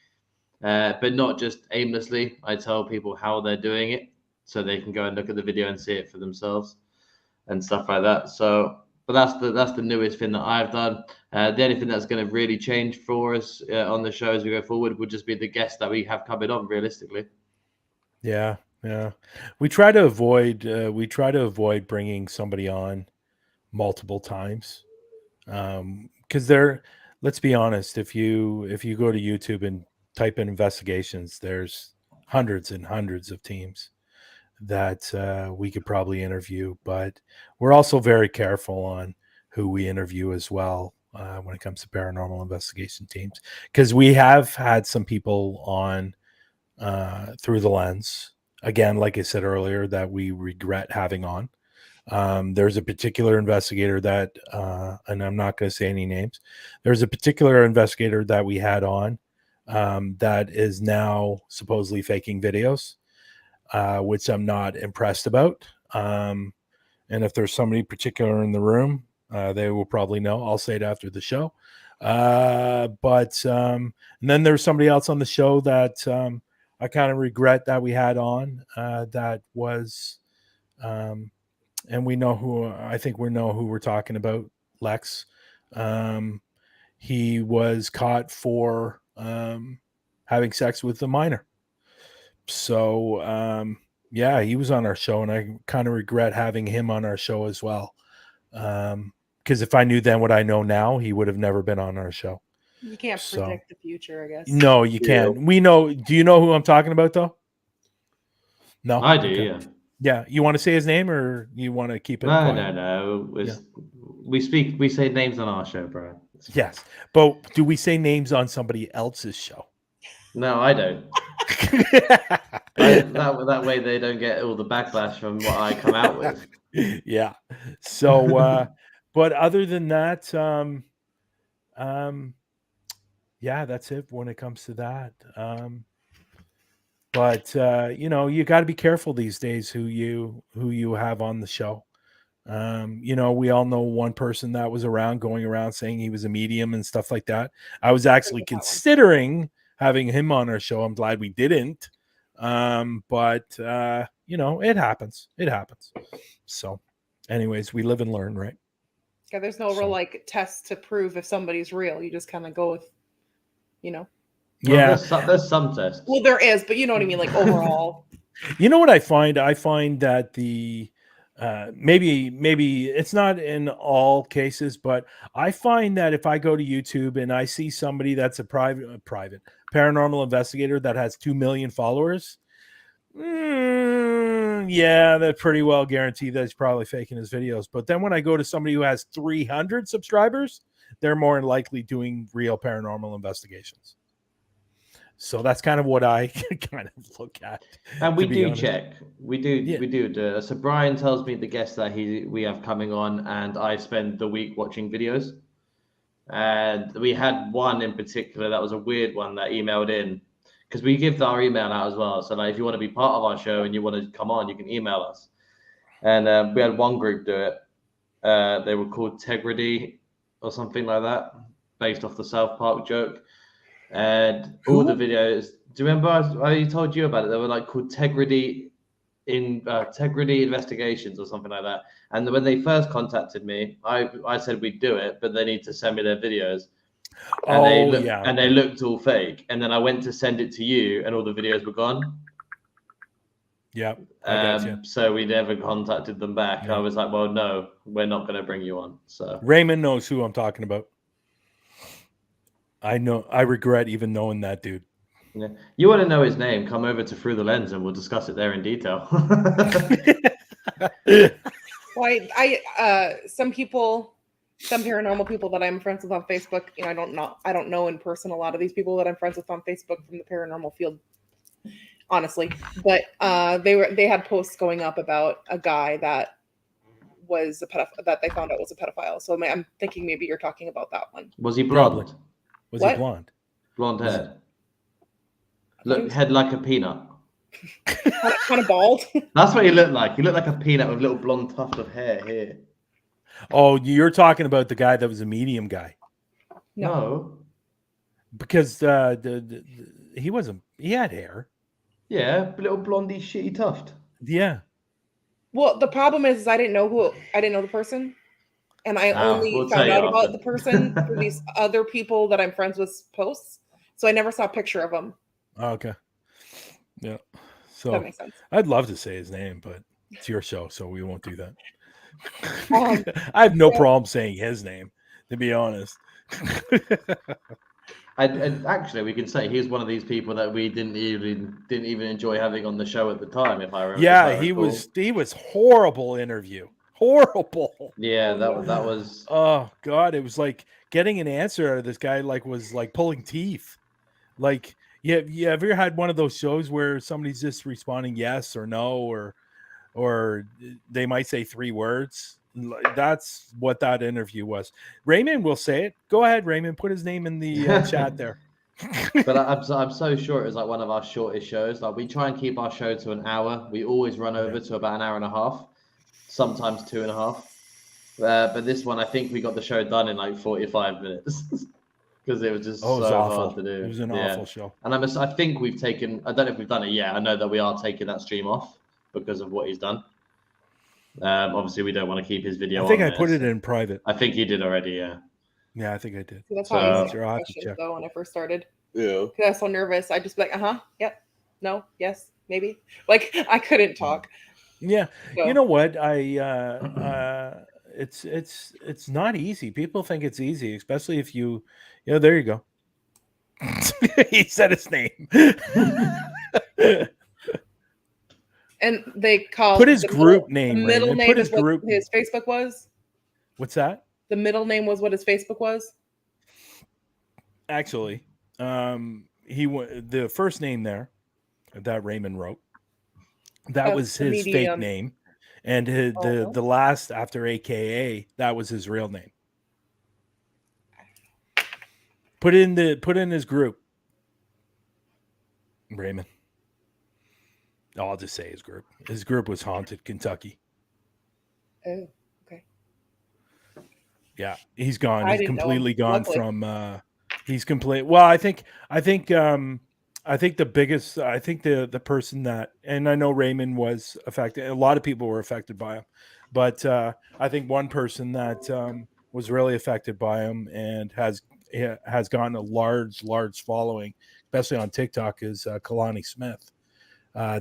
but not just aimlessly. I tell people how they're doing it, so they can go and look at the video and see it for themselves and stuff like that. So, but that's the newest thing that I've done. The only thing that's going to really change for us on the show as we go forward would just be the guests that we have coming on, realistically. Yeah. We try to avoid bringing somebody on multiple times. Because they're, let's be honest, if you go to YouTube and type in investigations, there's hundreds and hundreds of teams that we could probably interview, but we're also very careful on who we interview as well when it comes to paranormal investigation teams, because we have had some people on through the lens, again, like I said earlier, that we regret having on. There's a particular investigator that and I'm not going to say any names, there's a particular investigator that we had on that is now supposedly faking videos, which I'm not impressed about. And if there's somebody particular in the room, they will probably know. I'll say it after the show. And then there's somebody else on the show that I kind of regret that we had on that was, and we know who, I think we know who we're talking about, Lex. He was caught for having sex with a minor. So, yeah, he was on our show, and I kind of regret having him on our show as well. Because if I knew then what I know now, he would have never been on our show. You can't predict the future, I guess. No, you can't. We know. Do you know who I'm talking about, though? No, I do. Okay. Yeah. Yeah. You want to say his name, or you want to keep it? No, quiet? no. Yeah. We say names on our show, bro. Yes, but do we say names on somebody else's show? No, I don't. That way they don't get all the backlash from what I come out with. Yeah. So, but other than that, yeah, that's it when it comes to that. But you know, you got to be careful these days who you have on the show. You know, we all know one person that was going around saying he was a medium and stuff like that. I was actually considering having him on our show. I'm glad we didn't. But you know, it happens. It happens. So anyways, we live and learn, right? Yeah, there's no real like test to prove if somebody's real. You just kind of go with, you know. Yeah, well, there's some tests. Well, there is, but you know what I mean, like overall. You know what I find? I find that the maybe it's not in all cases, but I find that if I go to YouTube and I see somebody that's a private paranormal investigator that has 2 million followers, yeah, they're pretty well guaranteed that he's probably faking his videos. But then when I go to somebody who has 300 subscribers, they're more likely doing real paranormal investigations. So that's kind of what I kind of look at. And we do check. We do it. So Bryan tells me the guests that we have coming on, and I spend the week watching videos. And we had one in particular that was a weird one that emailed in, because we give our email out as well. So like, if you want to be part of our show and you want to come on, you can email us. And we had one group do it. They were called Tegrity or something like that, based off the South Park joke. And all the videos, do you remember I told you about it? They were like called Tegrity Investigations or something like that. And when they first contacted me, I said we'd do it, but they need to send me their videos. And they looked all fake. And then I went to send it to you, and all the videos were gone. Yeah. So we never contacted them back. Yeah. I was like, well, no, we're not going to bring you on. So Raymond knows who I'm talking about. I know. I regret even knowing that dude. Yeah. You want to know his name? Come over to Through the Lens, and we'll discuss it there in detail. Well, some paranormal people that I'm friends with on Facebook, you know, I don't know in person a lot of these people that I'm friends with on Facebook from the paranormal field, honestly. But they had posts going up about a guy that was that they found out was a pedophile. So I'm thinking maybe you're talking about that one. Was he blonde? Probably. Was he blonde? Blonde hair. Head like a peanut. kind of bald. That's what he looked like. He looked like a peanut with a little blonde tuft of hair here. Oh, you're talking about the guy that was a medium guy. No. Because he wasn't. He had hair. Yeah, little blondie shitty tuft. Yeah. Well, the problem is I didn't know the person. And I only found out about the person through these other people that I'm friends with posts. So I never saw a picture of him. Oh, okay. Yeah. So that makes sense. I'd love to say his name, but it's your show, so we won't do that. I have no problem saying his name. to be honest. And actually, we can say he's one of these people that we didn't even enjoy having on the show at the time. If I remember, Yeah, he was horrible interview. Horrible. Yeah, that was. Oh God, it was like getting an answer out of this guy was like pulling teeth. Like, you ever had one of those shows where somebody's just responding yes or no, or they might say 3 words? That's what that interview was. Raymond will say it. Go ahead, Raymond. Put his name in the chat there. But I'm so sure it was like one of our shortest shows. Like, we try and keep our show to an hour. We always run over to about an hour and a half, sometimes 2.5. But this one, I think we got the show done in like 45 minutes because it was just so hard to do. It was an awful show. And I think we've taken. I don't know if we've done it yet. I know that we are taking that stream off because of what he's done. Obviously, we don't want to keep his video. I think I put it in private. I think you did already. Yeah. Yeah, I think I did. So that's how I used to I'll have to questions check. though when I first started. Yeah. Because I was so nervous. I'd just be like, yep, no, yes, maybe. Like I couldn't talk. Yeah. So. You know what? It's not easy. People think it's easy, especially if you know, there you go. He said his name. And they called put his group name. The middle Raymond. name Put is what his Facebook was. What's that? The middle name was what his Facebook was. Actually, the first name there that Raymond wrote. That was his fake name, and the last after AKA that was his real name. Put in his group, Raymond. I'll just say his group. His group was Haunted Kentucky. Oh, okay. Yeah, he's gone. He's completely gone from. He's complete. Well, I think the biggest. I think the person that, and I know Raymond was affected. A lot of people were affected by him, but I think one person that was really affected by him and has gotten a large following, especially on TikTok, is Kalani Smith.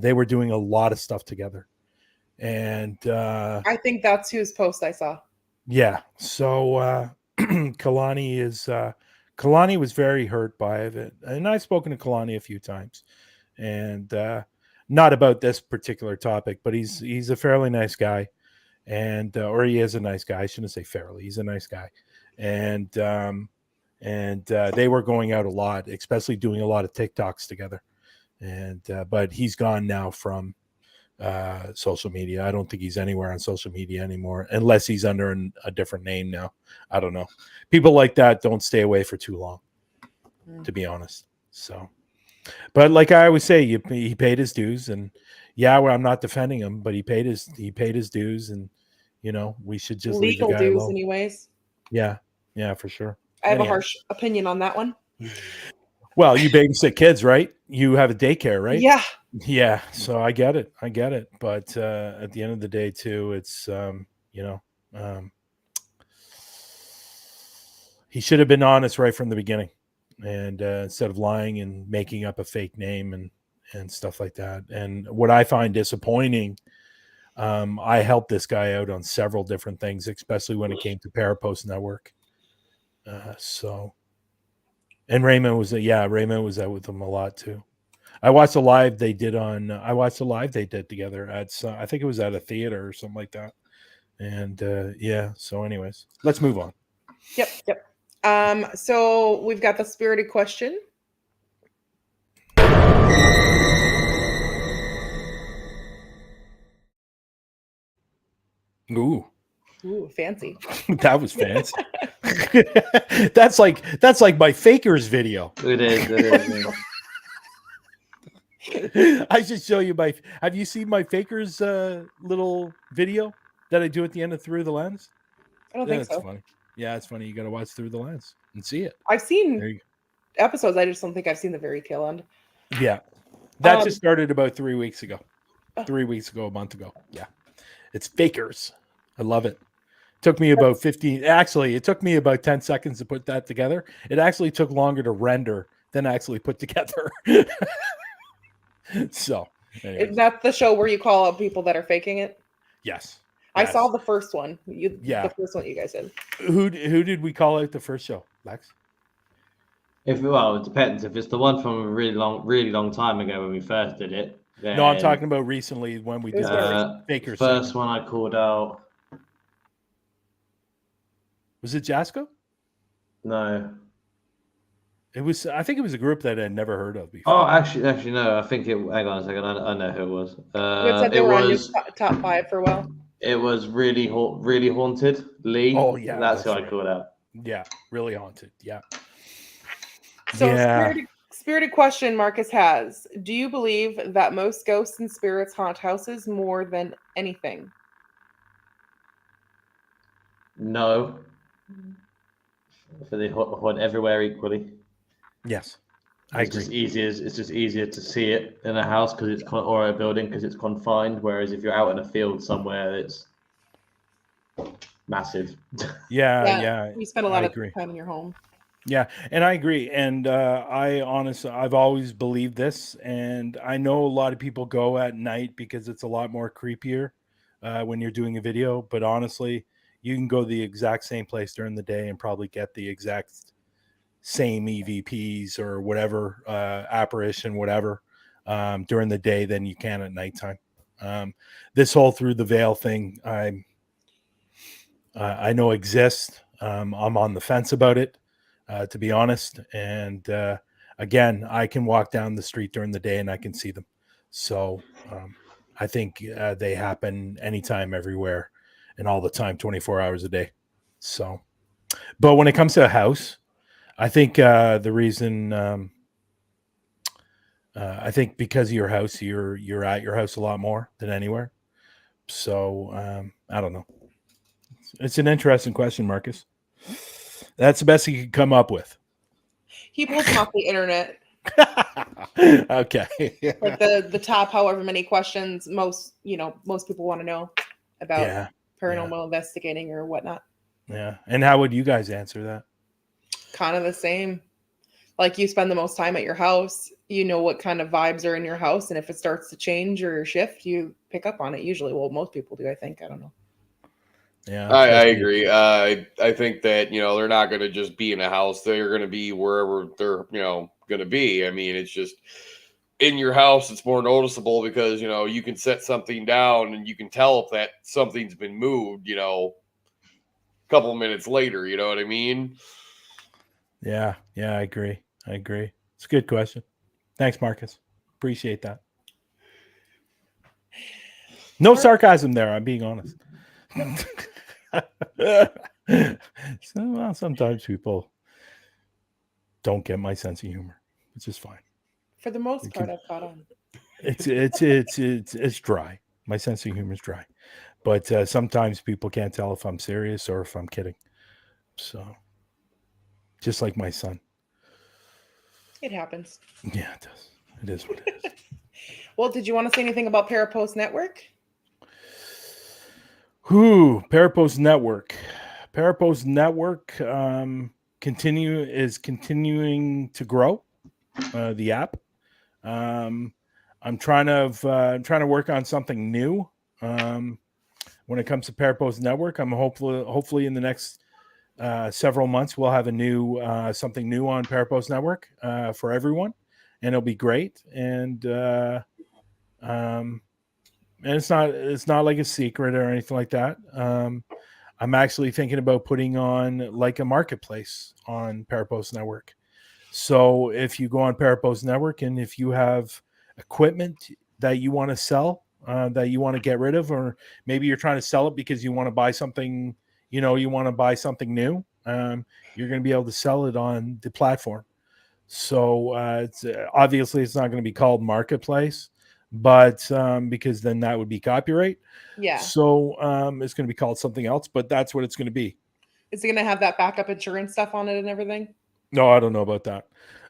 They were doing a lot of stuff together, and I think that's whose post I saw. Yeah, so Kalani was very hurt by it, and I've spoken to Kalani a few times, and not about this particular topic, but he's a fairly nice guy, and or he is a nice guy. I shouldn't say fairly; he's a nice guy, and they were going out a lot, especially doing a lot of TikToks together. And but he's gone now from social media. I don't think he's anywhere on social media anymore, unless he's under a different name now. I don't know. People like that don't stay away for too long, to be honest. So, but like I always say, he paid his dues, and well, I'm not defending him, but he paid his dues, and you know, we should just legal leave the guy dues, alone. anyways. Yeah, for sure. I have a harsh opinion on that one. Well, you babysit kids, right? You have a daycare, right? Yeah. So I get it. But at the end of the day, too, it's he should have been honest right from the beginning, and instead of lying and making up a fake name and stuff like that. And what I find disappointing, I helped this guy out on several different things, especially when it came to ParaPost Network. And Raymond was out with them a lot too. I watched the live they did together at I think it was at a theater or something like that. And so anyways, let's move on. Yep. So we've got the spirited question. Ooh, fancy. That was fancy. That's like my Fakers video. It is. I should show you have you seen my Fakers little video that I do at the end of Through the Lens? I don't think so. Funny. Yeah, it's funny. You got to watch Through the Lens and see it. I've seen episodes. I just don't think I've seen the very tail end. Yeah. That just started about 3 weeks ago. 3 weeks ago, a month ago. Yeah. It's Fakers. I love it. Took me about 15. Actually, it took me about 10 seconds to put that together. It actually took longer to render than actually put together. So, anyways. Is that the show where you call out people that are faking it? Yes. I saw Yes. the first one. Yeah. The first one you guys did. Who did we call out the first show, Lex? It depends. If it's the one from a really long time ago when we first did it, then No, I'm talking about recently when we It was did the very- Faker first segment. one I called out. Was it Jasco? No. It was. I think it was a group that I'd never heard of before. Oh, actually, no. I think it. Hang on a second. I know who it was. You had said they It were on your was. top 5 for a while. It was really haunted. Lee. Oh, yeah, that's who that's I right. called out. Yeah, really haunted. Yeah. So Yeah. spirited question Marcus has. Do you believe that most ghosts and spirits haunt houses more than anything? No. So they haunt everywhere equally. Yes, I agree. It's just easier to see it in a house because it's or a building because it's confined. Whereas if you're out in a field somewhere, it's massive. Yeah. You spend a I lot of agree. time in your home. Yeah, and I agree. And I've always believed this, and I know a lot of people go at night because it's a lot more creepier when you're doing a video. But honestly, you can go the exact same place during the day and probably get the exact same EVPs or whatever apparition, whatever during the day than you can at nighttime. This whole through the veil thing, I know exists. I'm on the fence about it. To be honest. And again, I can walk down the street during the day and I can see them. So I think they happen anytime, everywhere, and all the time, 24 hours a day. So, but when it comes to a house, I think the reason, I think because of your house, you're at your house a lot more than anywhere. So I don't know. It's an interesting question, Marcus. That's the best he could come up with. He pulled them off the internet. Okay. Like the top however many questions most people want to know about paranormal investigating or whatnot. Yeah. And how would you guys answer that? Kind of the same. Like you spend the most time at your house, you know what kind of vibes are in your house, and if it starts to change or shift, you pick up on it usually. Well, most people do, I think. I don't know. Yeah, I agree. I think that they're not going to just be in a house; they're going to be wherever they're going to be. I mean, it's just in your house; it's more noticeable because you can set something down and you can tell if that something's been moved. A couple of minutes later, you know what I mean? Yeah, I agree. It's a good question. Thanks, Marcus. Appreciate that. No sarcasm there. I'm being honest. Sometimes people don't get my sense of humor, which is fine. For the most part, I've caught on. It's dry. My sense of humor is dry, but sometimes people can't tell if I'm serious or if I'm kidding. So, just like my son. It happens. Yeah, it does. It is what it is. Well, did you want to say anything about ParaPost Network? ParaPost Network. ParaPost Network continuing to grow. The app. I'm trying to work on something new. When it comes to ParaPost Network, I'm hopefully in the next several months we'll have a new something new on ParaPost Network for everyone, and it'll be great. And it's not like a secret or anything like that. I'm actually thinking about putting on like a marketplace on ParaPost Network. So if you go on ParaPost Network and if you have equipment that you want to sell, that you want to get rid of, or maybe you're trying to sell it because you want to buy something, you want to buy something new, you're going to be able to sell it on the platform. So it's not going to be called marketplace, but because then that would be copyright. Yeah. So it's going to be called something else, but that's what it's going to be. Is it going to have that backup insurance stuff on it and everything? No, I don't know about that.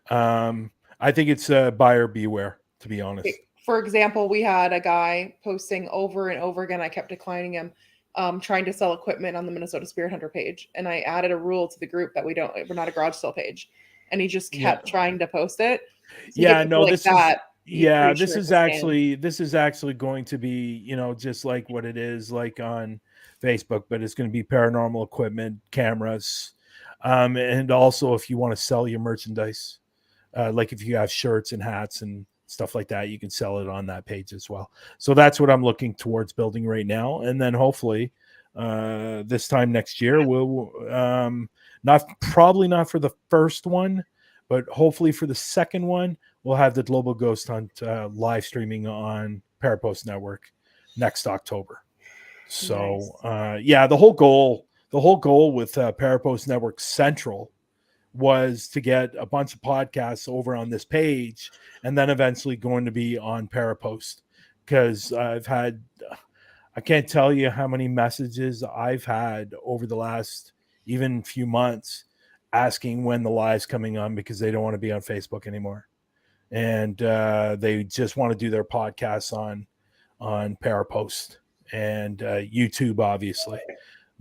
I think it's buyer beware, to be honest. For example, we had a guy posting over and over again. I kept declining him, trying to sell equipment on the Minnesota Spirit Hunter page. And I added a rule to the group that we're not a garage sale page. And he just kept trying to post it. So yeah, no, like Yeah, pretty this sure is it's a scam. actually going to be, just like what it is like on Facebook, but it's going to be paranormal equipment, cameras, and also if you want to sell your merchandise, like if you have shirts and hats and stuff like that, you can sell it on that page as well. So that's what I'm looking towards building right now, and then hopefully this time next year we'll probably not for the first one, but hopefully for the second one we'll have the Global Ghost Hunt live streaming on ParaPost Network next October. So yeah, the whole goal with ParaPost Network Central was to get a bunch of podcasts over on this page and then eventually going to be on ParaPost, because I can't tell you how many messages I've had over the last even few months asking when the live's coming on, because they don't want to be on Facebook anymore. And they just want to do their podcasts on ParaPost and YouTube, obviously.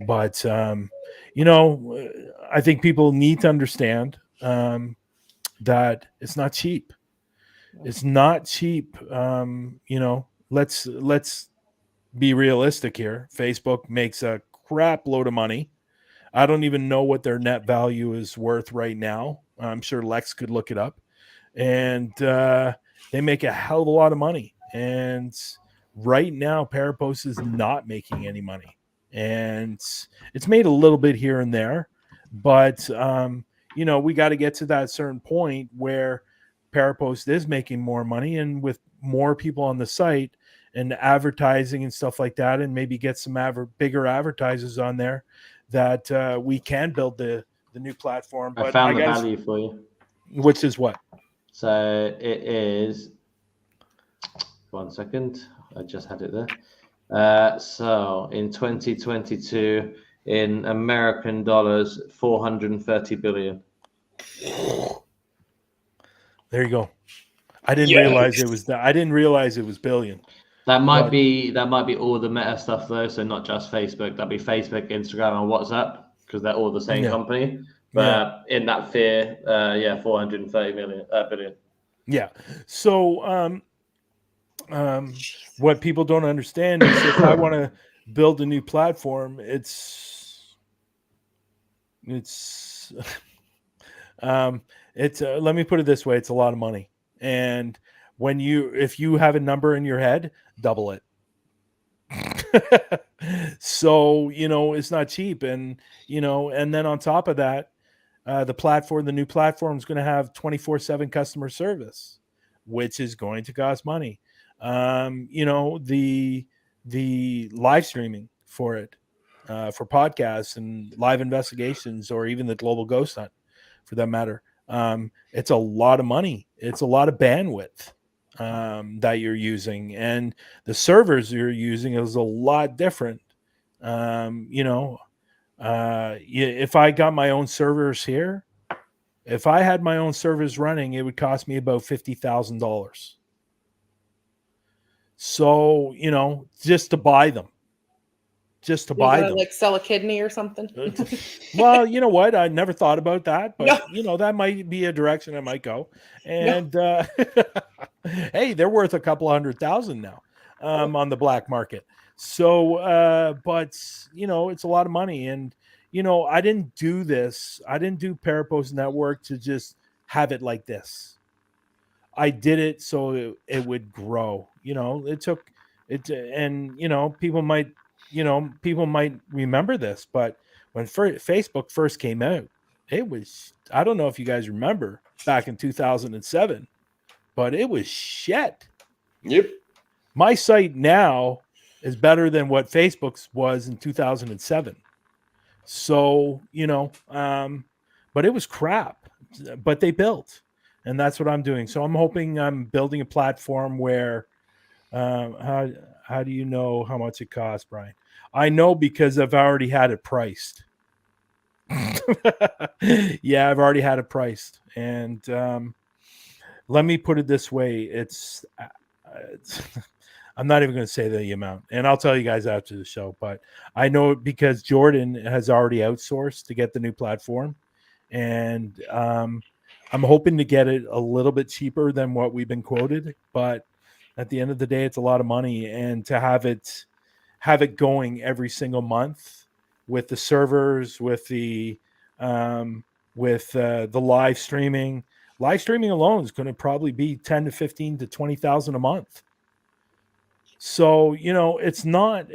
But I think people need to understand that it's not cheap. It's not cheap. Let's be realistic here. Facebook makes a crap load of money. I don't even know what their net value is worth right now. I'm sure Lex could look it up. And they make a hell of a lot of money. And right now, ParaPost is not making any money. And it's made a little bit here and there. But, we got to get to that certain point where ParaPost is making more money, and with more people on the site and advertising and stuff like that, and maybe get some bigger advertisers on there, that we can build the new platform. I But found the value for you. Which is what? So it is, 1 second, I just had it there. So in 2022, in American dollars, 430 billion. There you go. I didn't realize it was that. I didn't realize it was billion. That might be all the Meta stuff though, so not just Facebook. That'd be Facebook, Instagram, and WhatsApp, because they're all the same company. But in that fear, 430 billion. Yeah. So what people don't understand is, if I want to build a new platform, it's let me put it this way, it's a lot of money. And if you have a number in your head, double it. So, it's not cheap. And, and then on top of that, the new platform is going to have 24/7 customer service, which is going to cost money. The live streaming for it, for podcasts and live investigations, or even the Global Ghost Hunt for that matter. It's a lot of money. It's a lot of bandwidth that you're using, and the servers you're using is a lot different. If I got my own servers here, if I had my own servers running, it would cost me about $50,000. So, just to buy them. Like sell a kidney or something. Well, you know what? I never thought about that, but that might be a direction I might go. And hey, they're worth a couple $100,000 now on the black market. So, but it's a lot of money. And I didn't do this. I didn't do ParaPost Network to just have it like this. I did it so it would grow. It took it, and people might remember this, but when Facebook first came out, it was, I don't know if you guys remember, back in 2007, but it was shit. Yep. My site now is better than what Facebook's was in 2007. So, but it was crap, but they built, and that's what I'm doing. So I'm hoping I'm building a platform where, how do you know how much it costs, Brian? I know because I've already had it priced. Yeah, I've already had it priced. And let me put it this way. It's I'm not even going to say the amount, and I'll tell you guys after the show, but I know it because Jordan has already outsourced to get the new platform. And I'm hoping to get it a little bit cheaper than what we've been quoted, but at the end of the day, it's a lot of money, and to have it going every single month with the servers, with the live streaming. Live streaming alone is going to probably be 10 to 15 to 20,000 a month. So, it's not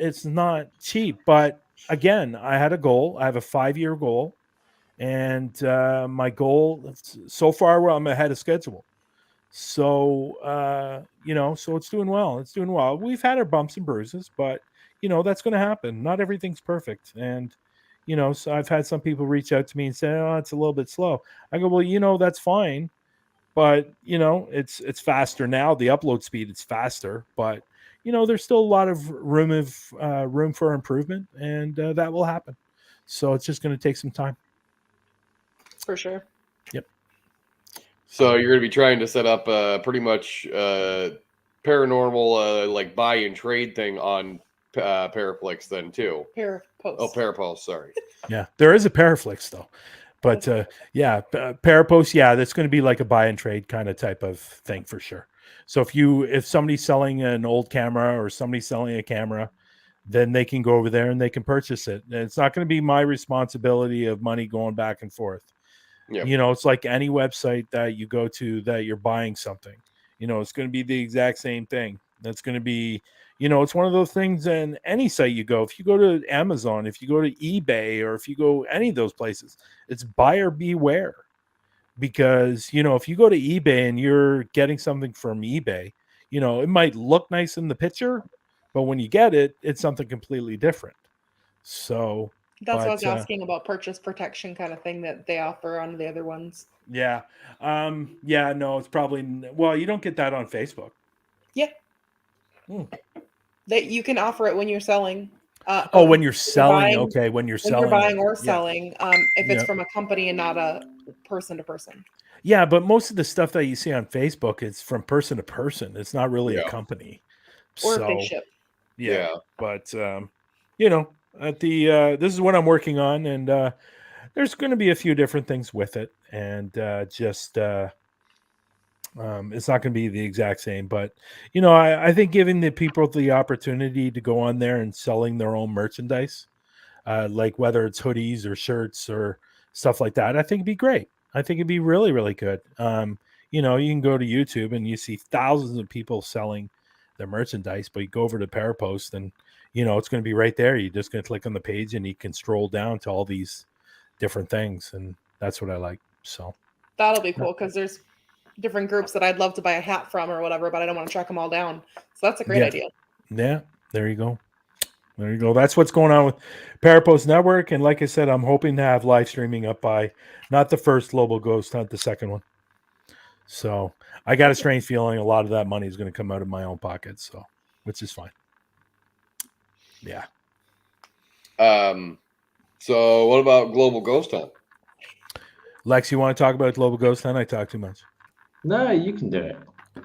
cheap, but again, I had a goal. I have a 5-year goal, and my goal so far, I'm ahead of schedule. So, so it's doing well. It's doing well. We've had our bumps and bruises, but that's going to happen. Not everything's perfect. And, so I've had some people reach out to me and say, oh, it's a little bit slow. I go, well, that's fine. But, it's faster now. The upload speed, it's faster, but there's still a lot of room for improvement, and that will happen. So it's just going to take some time. For sure. Yep. So you're going to be trying to set up pretty much paranormal like buy and trade thing on ParaPlex then too. ParaPost. Oh, ParaPost. Sorry. Yeah, there is a Paraflix though, but ParaPost. Yeah, that's going to be like a buy and trade kind of type of thing for sure. So if somebody's selling an old camera or somebody's selling a camera, then they can go over there and they can purchase it. And it's not going to be my responsibility of money going back and forth. Yeah. It's like any website that you go to that you're buying something. It's going to be the exact same thing. That's going to be, it's one of those things in any site you go. If you go to Amazon, if you go to eBay, or if you go any of those places, it's buyer beware. Because, if you go to eBay and you're getting something from eBay, it might look nice in the picture, but when you get it, it's something completely different. So that's what I was asking about purchase protection kind of thing that they offer on the other ones. Yeah. No, it's probably, you don't get that on Facebook. Yeah. That you can offer it when you're selling. When you're selling. Okay. When you're selling. When you're buying or selling, if it's from a company and not a person to person. Yeah. But most of the stuff that you see on Facebook is from person to person. It's not really a company. Or if they ship. Yeah. But, this is what I'm working on, and there's going to be a few different things with it, and it's not going to be the exact same, but I think giving the people the opportunity to go on there and selling their own merchandise, like whether it's hoodies or shirts or stuff like that, I think it'd be great. I think it'd be really, really good. You can go to YouTube and you see thousands of people selling their merchandise, but you go over to ParaPost and it's going to be right there. You're just going to click on the page and you can scroll down to all these different things, and that's what I like. So that'll be cool, because there's different groups that I'd love to buy a hat from or whatever, but I don't want to track them all down. So that's a great idea. Yeah, there you go. That's what's going on with ParaPost Network, and like I said, I'm hoping to have live streaming up by not the first Global Ghost Hunt, the second one. So I got a strange feeling a lot of that money is going to come out of my own pocket, so which is fine. Yeah. So what about Global Ghost Hunt? Lex, you want to talk about Global Ghost Hunt? I talk too much. No, you can do it.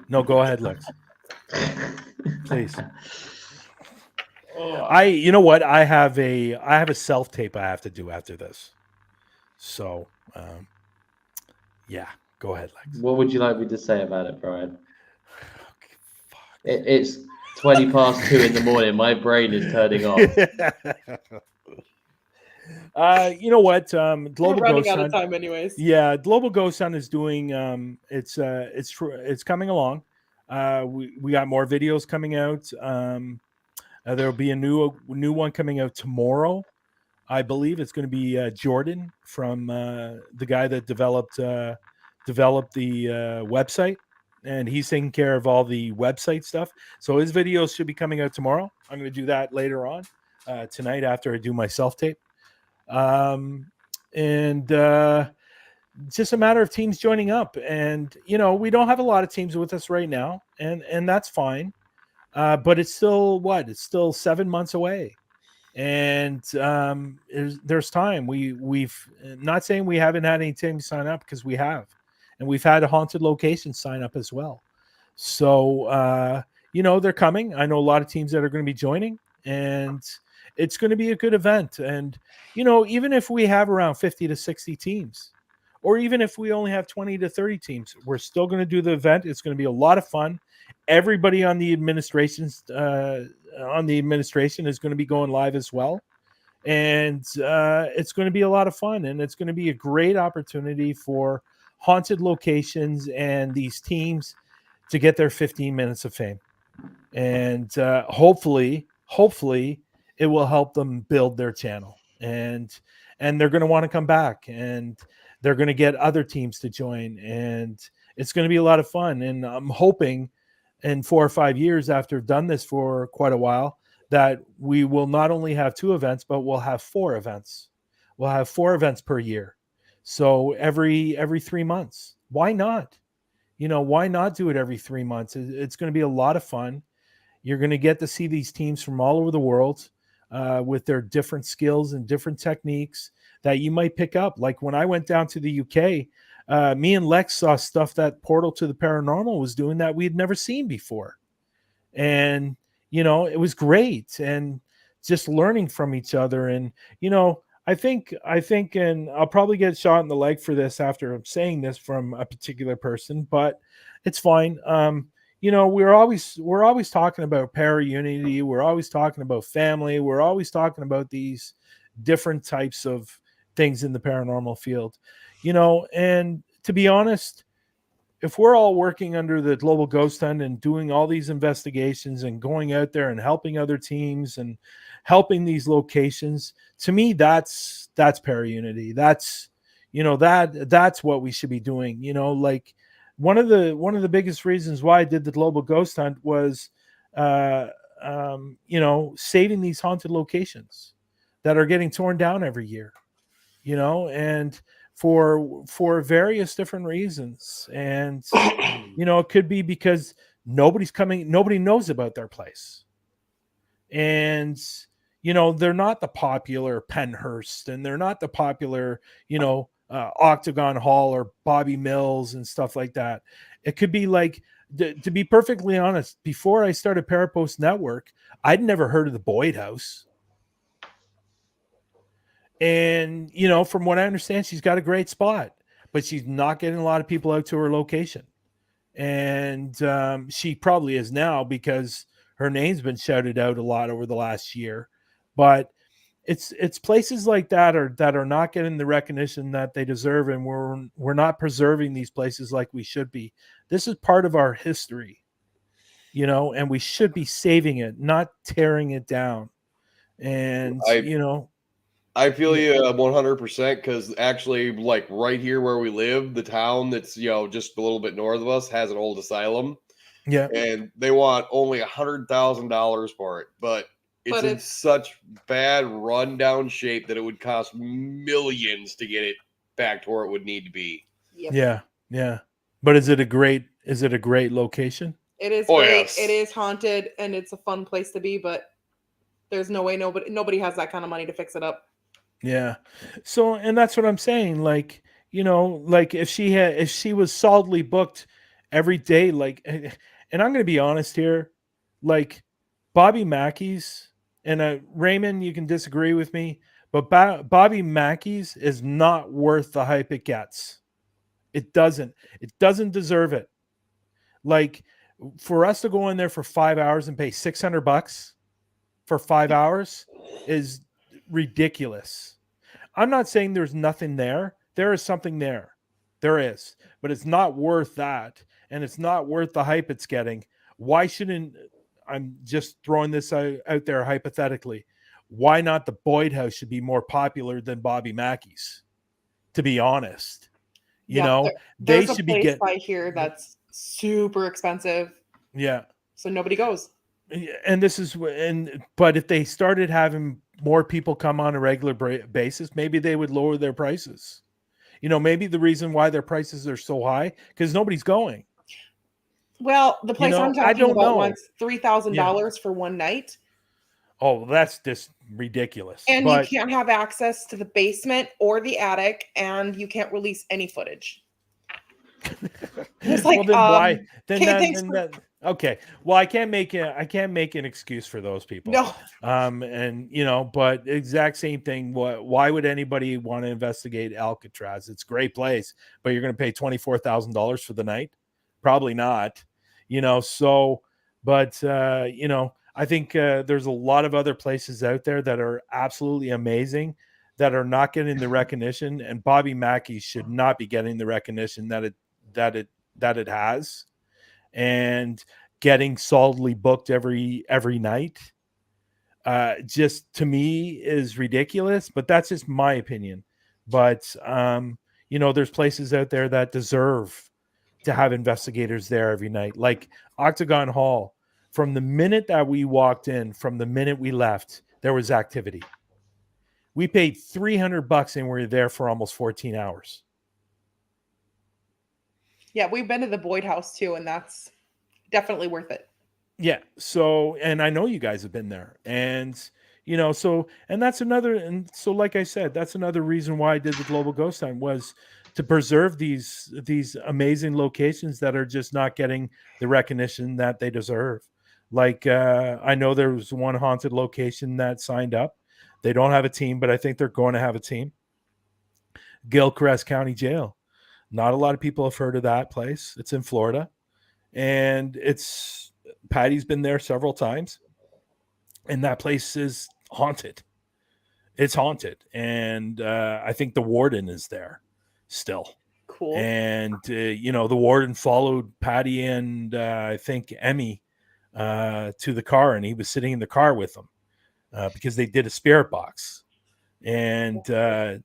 No, go ahead, Lex. Please. You know what? I have a self tape I have to do after this. So, go ahead, Lex. What would you like me to say about it, Brian? It's 20 past 2 in the morning. My brain is turning off. You know what? Global We're running Ghost out Hunt. of time, anyways. Yeah, Global Ghost Hunt is doing. It's coming along. We got more videos coming out. There'll be a new one coming out tomorrow. I believe it's going to be Jordan from the guy that developed the website, and he's taking care of all the website stuff. So his videos should be coming out tomorrow. I'm going to do that later on tonight after I do my self tape. Just a matter of teams joining up, and we don't have a lot of teams with us right now, and that's fine. But it's still 7 months away, and there's time. We've not saying we haven't had any teams sign up, because we have, and we've had a haunted location sign up as well. So they're coming. I know a lot of teams that are going to be joining, and it's going to be a good event. And even if we have around 50 to 60 teams, or even if we only have 20 to 30 teams, we're still going to do the event. It's going to be a lot of fun. Everybody on the administration is going to be going live as well. And it's going to be a lot of fun, and it's going to be a great opportunity for haunted locations and these teams to get their 15 minutes of fame. And hopefully it will help them build their channel, and they're going to want to come back, and they're going to get other teams to join, and it's going to be a lot of fun. And I'm hoping in 4 or 5 years, after I've done this for quite a while, that we will not only have 2 events, but we'll have 4 events. We'll have 4 events per year. So every 3 months. Why not? Why not do it every 3 months? It's going to be a lot of fun. You're going to get to see these teams from all over the world with their different skills and different techniques that you might pick up. Like when I went down to the UK, me and Lex saw stuff that Portal to the Paranormal was doing that we had never seen before. And it was great, and just learning from each other. And, I think, and I'll probably get shot in the leg for this after I'm saying this from a particular person, but it's fine. We're always talking about para unity. We're always talking about family. We're always talking about these different types of things in the paranormal field, and to be honest, if we're all working under the Global Ghost Hunt and doing all these investigations and going out there and helping other teams and helping these locations, to me, that's para-unity. That's what we should be doing. Like one of the biggest reasons why I did the Global Ghost Hunt was, saving these haunted locations that are getting torn down every year, and for various different reasons. And it could be because nobody knows about their place, and they're not the popular Penhurst, and they're not the popular Octagon Hall or Bobby Mills and stuff like that. It could be like, to be perfectly honest, before I started ParaPost Network, I'd never heard of the Boyd House. And, from what I understand, she's got a great spot, but she's not getting a lot of people out to her location. And she probably is now, because her name's been shouted out a lot over the last year. But it's places like that are not getting the recognition that they deserve, and we're not preserving these places like we should be. This is part of our history, and we should be saving it, not tearing it down. And I feel you 100%, because actually, like right here where we live, the town that's just a little bit north of us has an old asylum. Yeah, and they want only $100,000 for it, but it's in such bad rundown shape that it would cost millions to get it back to where it would need to be. Yep. Yeah. But is it a great location? It is great. Yes. It is haunted, and it's a fun place to be, but there's no way nobody has that kind of money to fix it up. Yeah. So, and that's what I'm saying. Like, like if she was solidly booked every day, like, and I'm going to be honest here, like Bobby Mackey's, and Raymond, you can disagree with me, but Bobby Mackey's is not worth the hype it gets. It doesn't deserve it. Like, for us to go in there for 5 hours and pay $600 for 5 hours is ridiculous. I'm not saying there's nothing there. There is something there. There is, but it's not worth that. And it's not worth the hype it's getting. Why shouldn't, I'm just throwing this out there hypothetically, why not the Boyd House should be more popular than Bobby Mackey's? To be honest, they should be getting by here that's super expensive. Yeah. So nobody goes. And but if they started having more people come on a regular basis, maybe they would lower their prices. Maybe the reason why their prices are so high because nobody's going. Well, the place I'm talking about wants $3,000 for one night. Oh, that's just ridiculous. And you can't have access to the basement or the attic, and you can't release any footage. It's like, well, then why? Okay. Well, I can't make an excuse for those people. No. And but exact same thing. Why would anybody want to investigate Alcatraz? It's a great place, but you're going to pay $24,000 for the night? Probably not. So, but I think there's a lot of other places out there that are absolutely amazing that are not getting the recognition, and Bobby Mackey should not be getting the recognition that it has. And getting solidly booked every night just to me is ridiculous, but that's just my opinion. But there's places out there that deserve to have investigators there every night, like Octagon Hall. From the minute that we walked in, from the minute we left, there was activity. We paid $300 and we were there for almost 14 hours. Yeah, we've been to the Boyd House too, and that's definitely worth it. Yeah. So, and I know you guys have been there, and that's another, and so like I said, that's another reason why I did the Global Ghost Hunt, was to preserve these amazing locations that are just not getting the recognition that they deserve. Like I know there was one haunted location that signed up. They don't have a team, but I think they're going to have a team. Gilchrist County Jail. Not a lot of people have heard of that place. It's in Florida, and Patty's been there several times, and that place is haunted. It's haunted, and I think the warden is there still. Cool. And the warden followed Patty and I think Emmy to the car, and he was sitting in the car with them because they did a spirit box. And so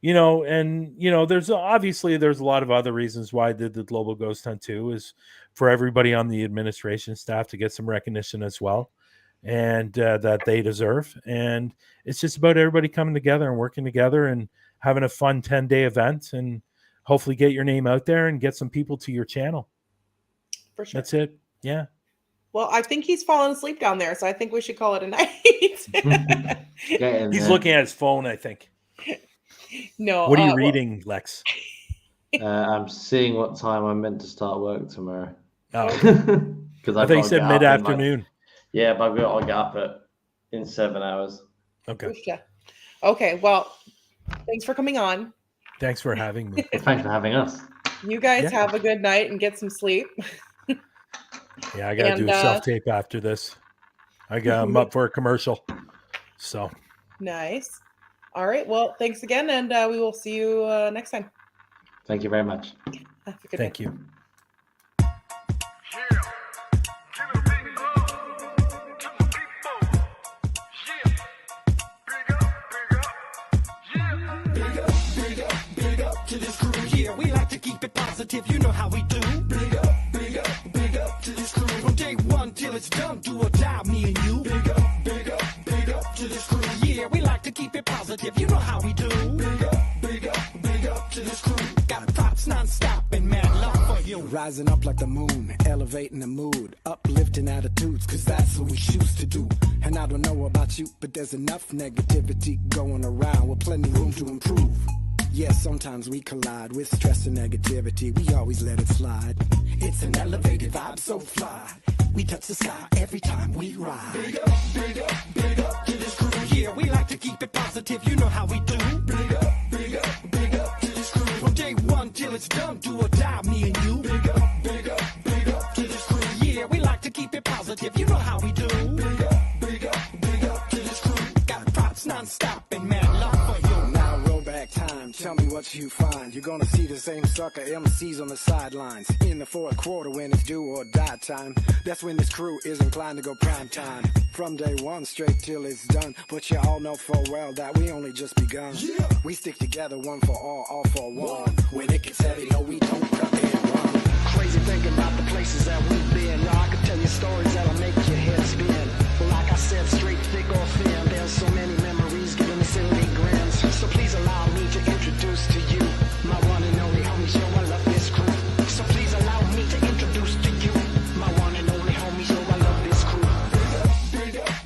there's a lot of other reasons why I did the Global Ghost Hunt too, is for everybody on the administration staff to get some recognition as well, and that they deserve. And it's just about everybody coming together and working together and having a fun 10-day event, and hopefully get your name out there and get some people to your channel. For sure. That's it. Yeah. Well, I think he's fallen asleep down there, so I think we should call it a night. He's looking at his phone, I think. No. What are you reading, Lex? I'm seeing what time I'm meant to start work tomorrow. Oh, because I think you said mid-afternoon. Yeah, but I'll get up in 7 hours. Okay. Okay. Well, thanks for coming on. Thanks for having me. Thanks for having us. You guys have a good night and get some sleep. Yeah, I gotta do a self-tape after this. I'm up for a commercial. So nice. All right. Well, thanks again, and we will see you next time. Thank you very much. Thank you. Big up to this crew. Yeah, we like to keep it positive. You know how we do. Big up to this crew. From day one till it's done, do or die, me and you. Big up to this crew. Yeah, we like to keep it positive. You know how we do. Big up to this crew. Got props non-stop and mad love for you. Rising up like the moon, elevating the mood, uplifting attitudes, cause that's what we choose to do. And I don't know about you, but there's enough negativity going around with plenty room to improve. Yeah, sometimes we collide with stress and negativity. We always let it slide. It's an elevated vibe, so fly. We touch the sky every time we ride. Big up to this crew. Yeah, we like to keep it positive. You know how we do. Big up to this crew. From day one till it's done, do or die, me and you. Big up to this crew. Yeah, we like to keep it positive. You know how we do. Big up to this crew. Got props non-stop and mad love for you. Now roll back time. Tell me what you find. You're gonna see the same sucker MCs on the sidelines. In the fourth quarter when it's do or die time. That's when this crew is inclined to go prime time. From day one straight till it's done. But you all know full well that we only just begun. Yeah. We stick together, one for all for one. When it gets heavy, no, we don't cut and run. Crazy thinking about the places that we've been. Yo, I could tell you stories that'll make your head spin. But like I said, straight, thick or thin, there's so many memories giving me silly grins. So please allow me to introduce to you my one and only homies. Yo, I love this crew. So please allow me to introduce to you my one and only homies. Yo, I love this crew.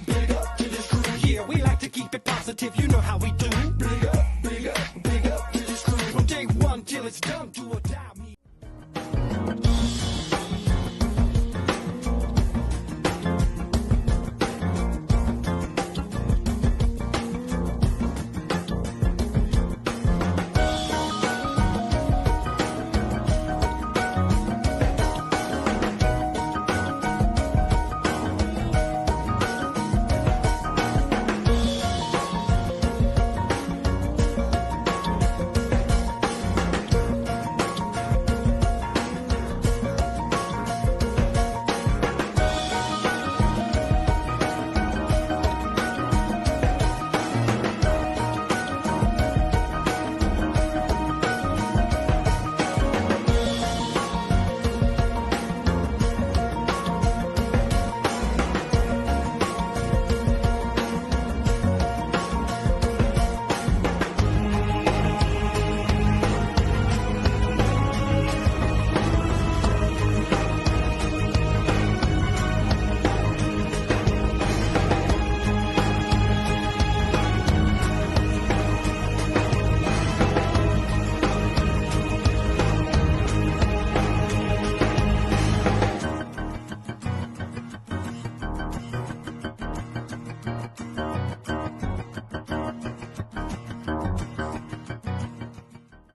Big up to this crew. Yeah, we like to keep it positive. You know